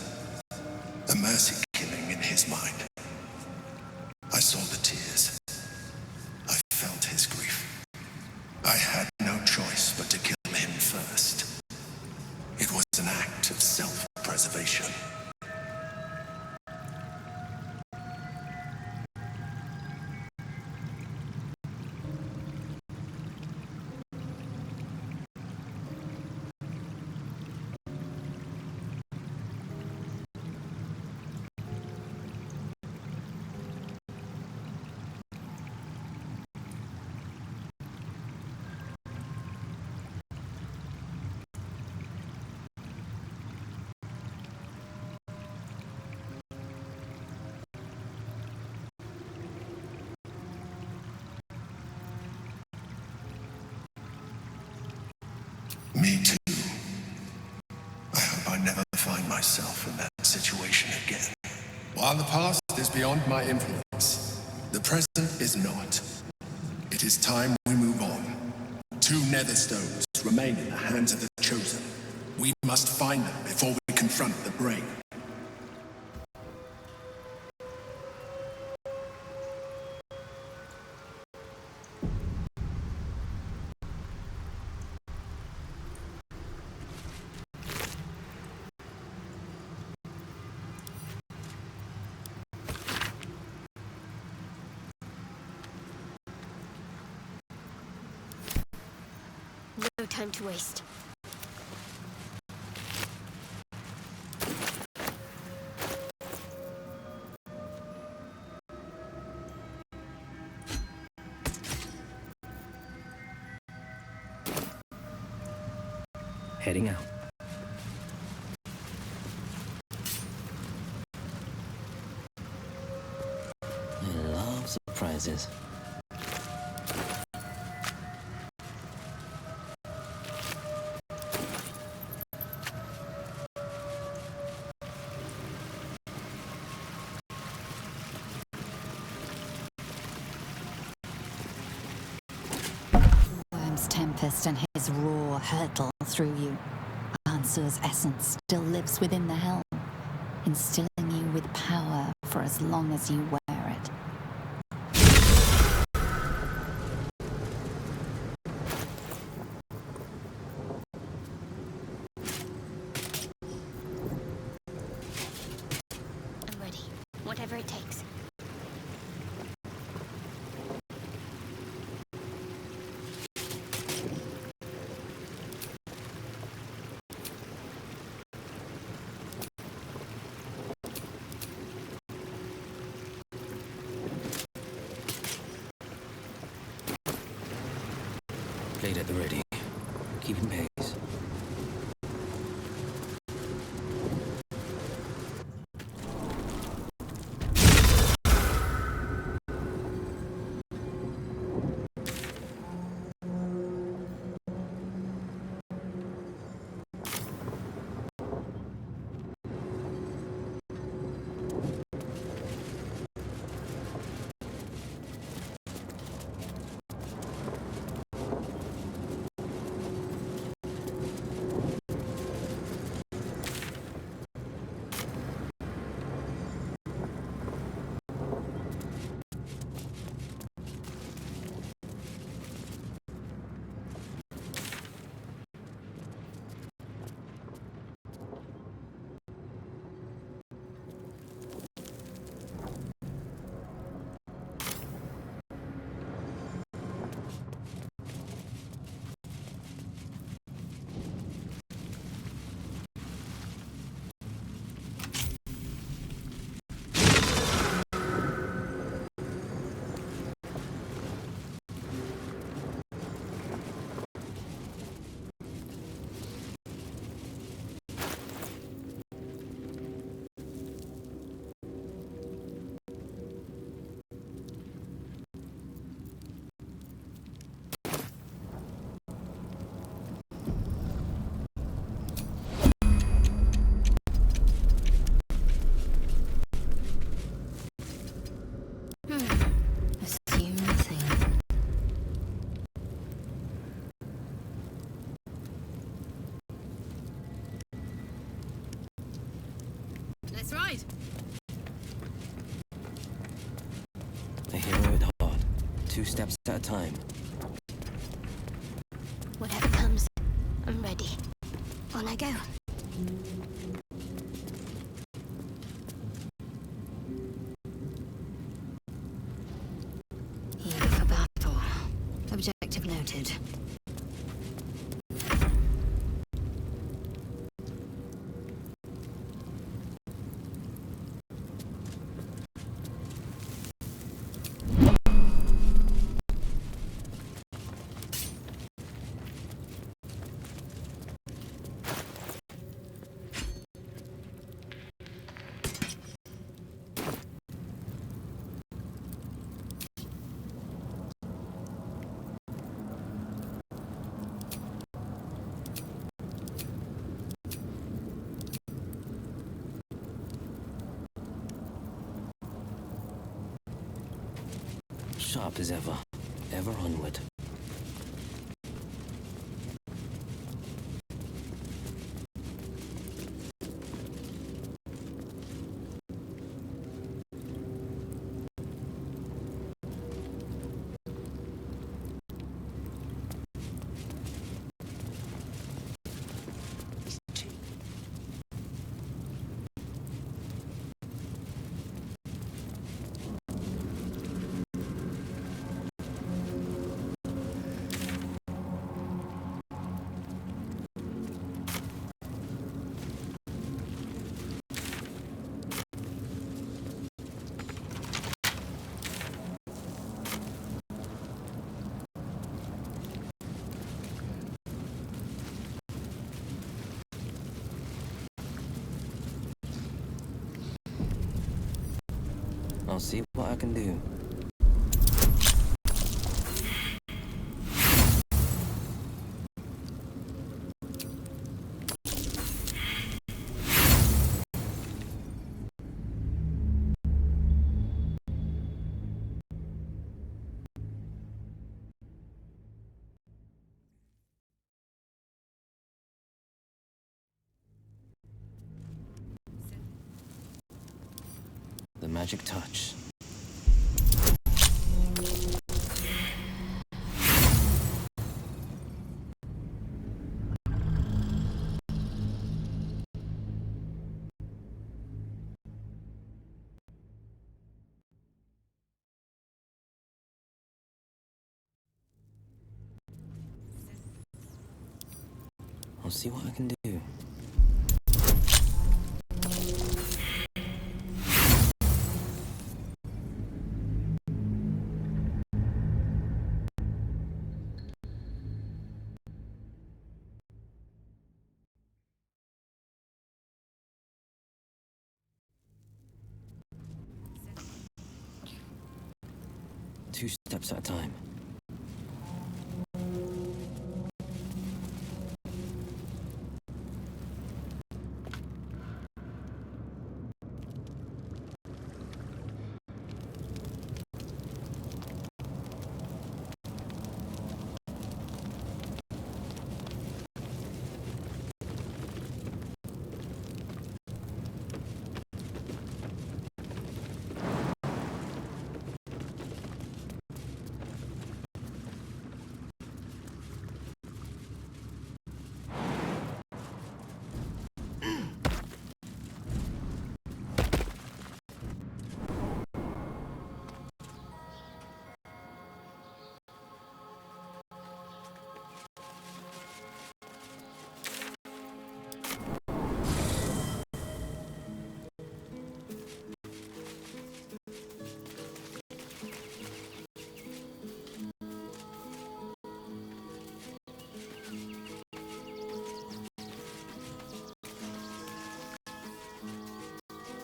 Speaker 12: A mercy killing in his mind. I saw the tears. I felt his grief. I had no choice but to kill him first. It was an act of self-preservation. Me too. I hope I never find myself in that situation again. While the past is beyond my influence, the present is not. It is time we move on. 2 netherstones remain in the hands of the Chosen. We must find them before we confront the Brain.
Speaker 3: No time to waste.
Speaker 14: Heading out.
Speaker 5: I love surprises.
Speaker 16: Worm's tempest and his roar hurtle through you. ANSUR's essence still lives within the helm, instilling you with power for as long as you wear it.
Speaker 3: I'm ready. Whatever it takes.
Speaker 14: Blade at the ready. Keeping pace.
Speaker 3: Assume nothing.
Speaker 4: Let's ride.
Speaker 14: A hero at heart. 2 steps at a time.
Speaker 3: Whatever comes, I'm ready. On I go. Here for battle. Objective noted.
Speaker 14: Sharp as ever. Ever onward. I'll see what I can do. The magic touch. I'll see what I can do. Two steps at a time.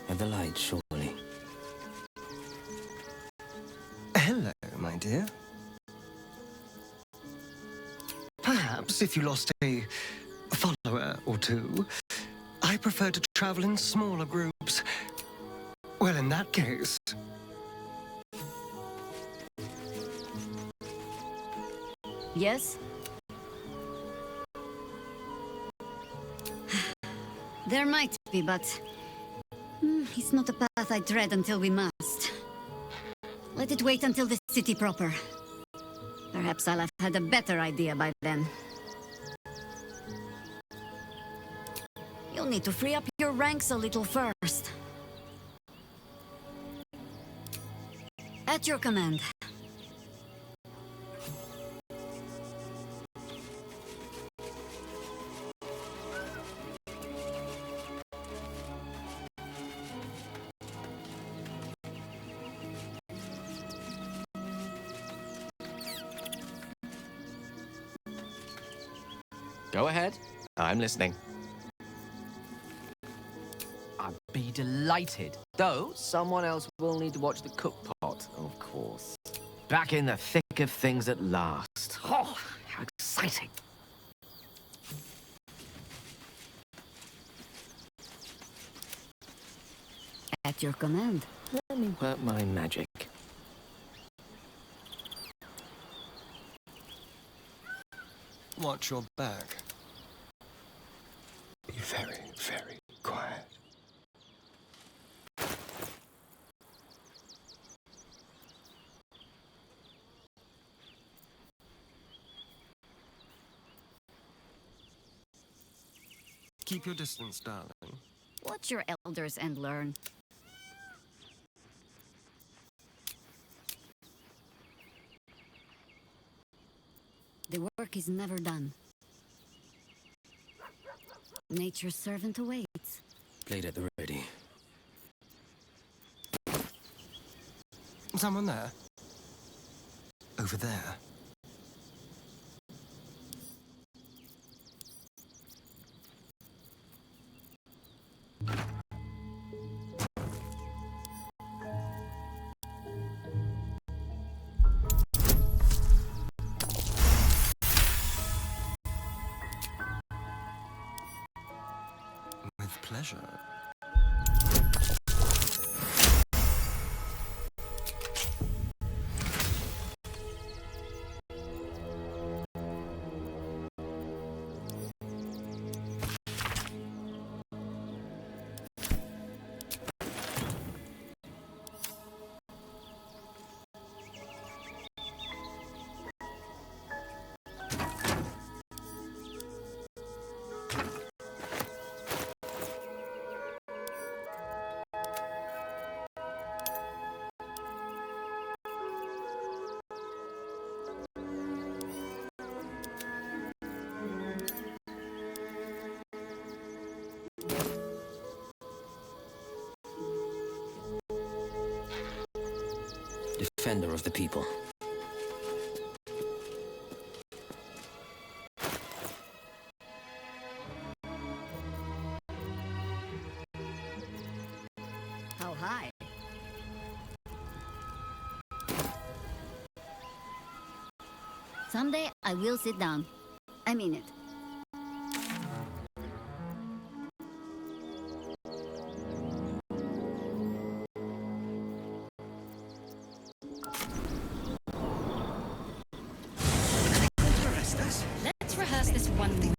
Speaker 14: At the light, surely.
Speaker 10: Hello, my dear. Perhaps if you lost a follower or two, I prefer to travel in smaller groups. Well, in that case...
Speaker 22: Yes?
Speaker 4: There might be, but... it's not a path I tread until we must. Let it wait until the city proper. Perhaps I'll have had a better idea by then. You'll need to free up your ranks a little first. At your command.
Speaker 5: Go ahead. I'm listening.
Speaker 8: I'd be delighted. Though, someone else will need to watch the cook pot, of course.
Speaker 5: Back in the thick of things at last.
Speaker 8: Oh, how exciting.
Speaker 4: At your command.
Speaker 5: Let me work my magic.
Speaker 10: Watch your back.
Speaker 6: Be very, very quiet.
Speaker 10: Keep your distance, darling.
Speaker 4: Watch your elders and learn. The work is never done. Nature's servant awaits.
Speaker 14: Blade at the ready.
Speaker 10: Someone there? Over there.
Speaker 15: With pleasure.
Speaker 14: Defender of the people.
Speaker 4: How high? Someday I will sit down. I mean it.
Speaker 22: Let's rehearse this one more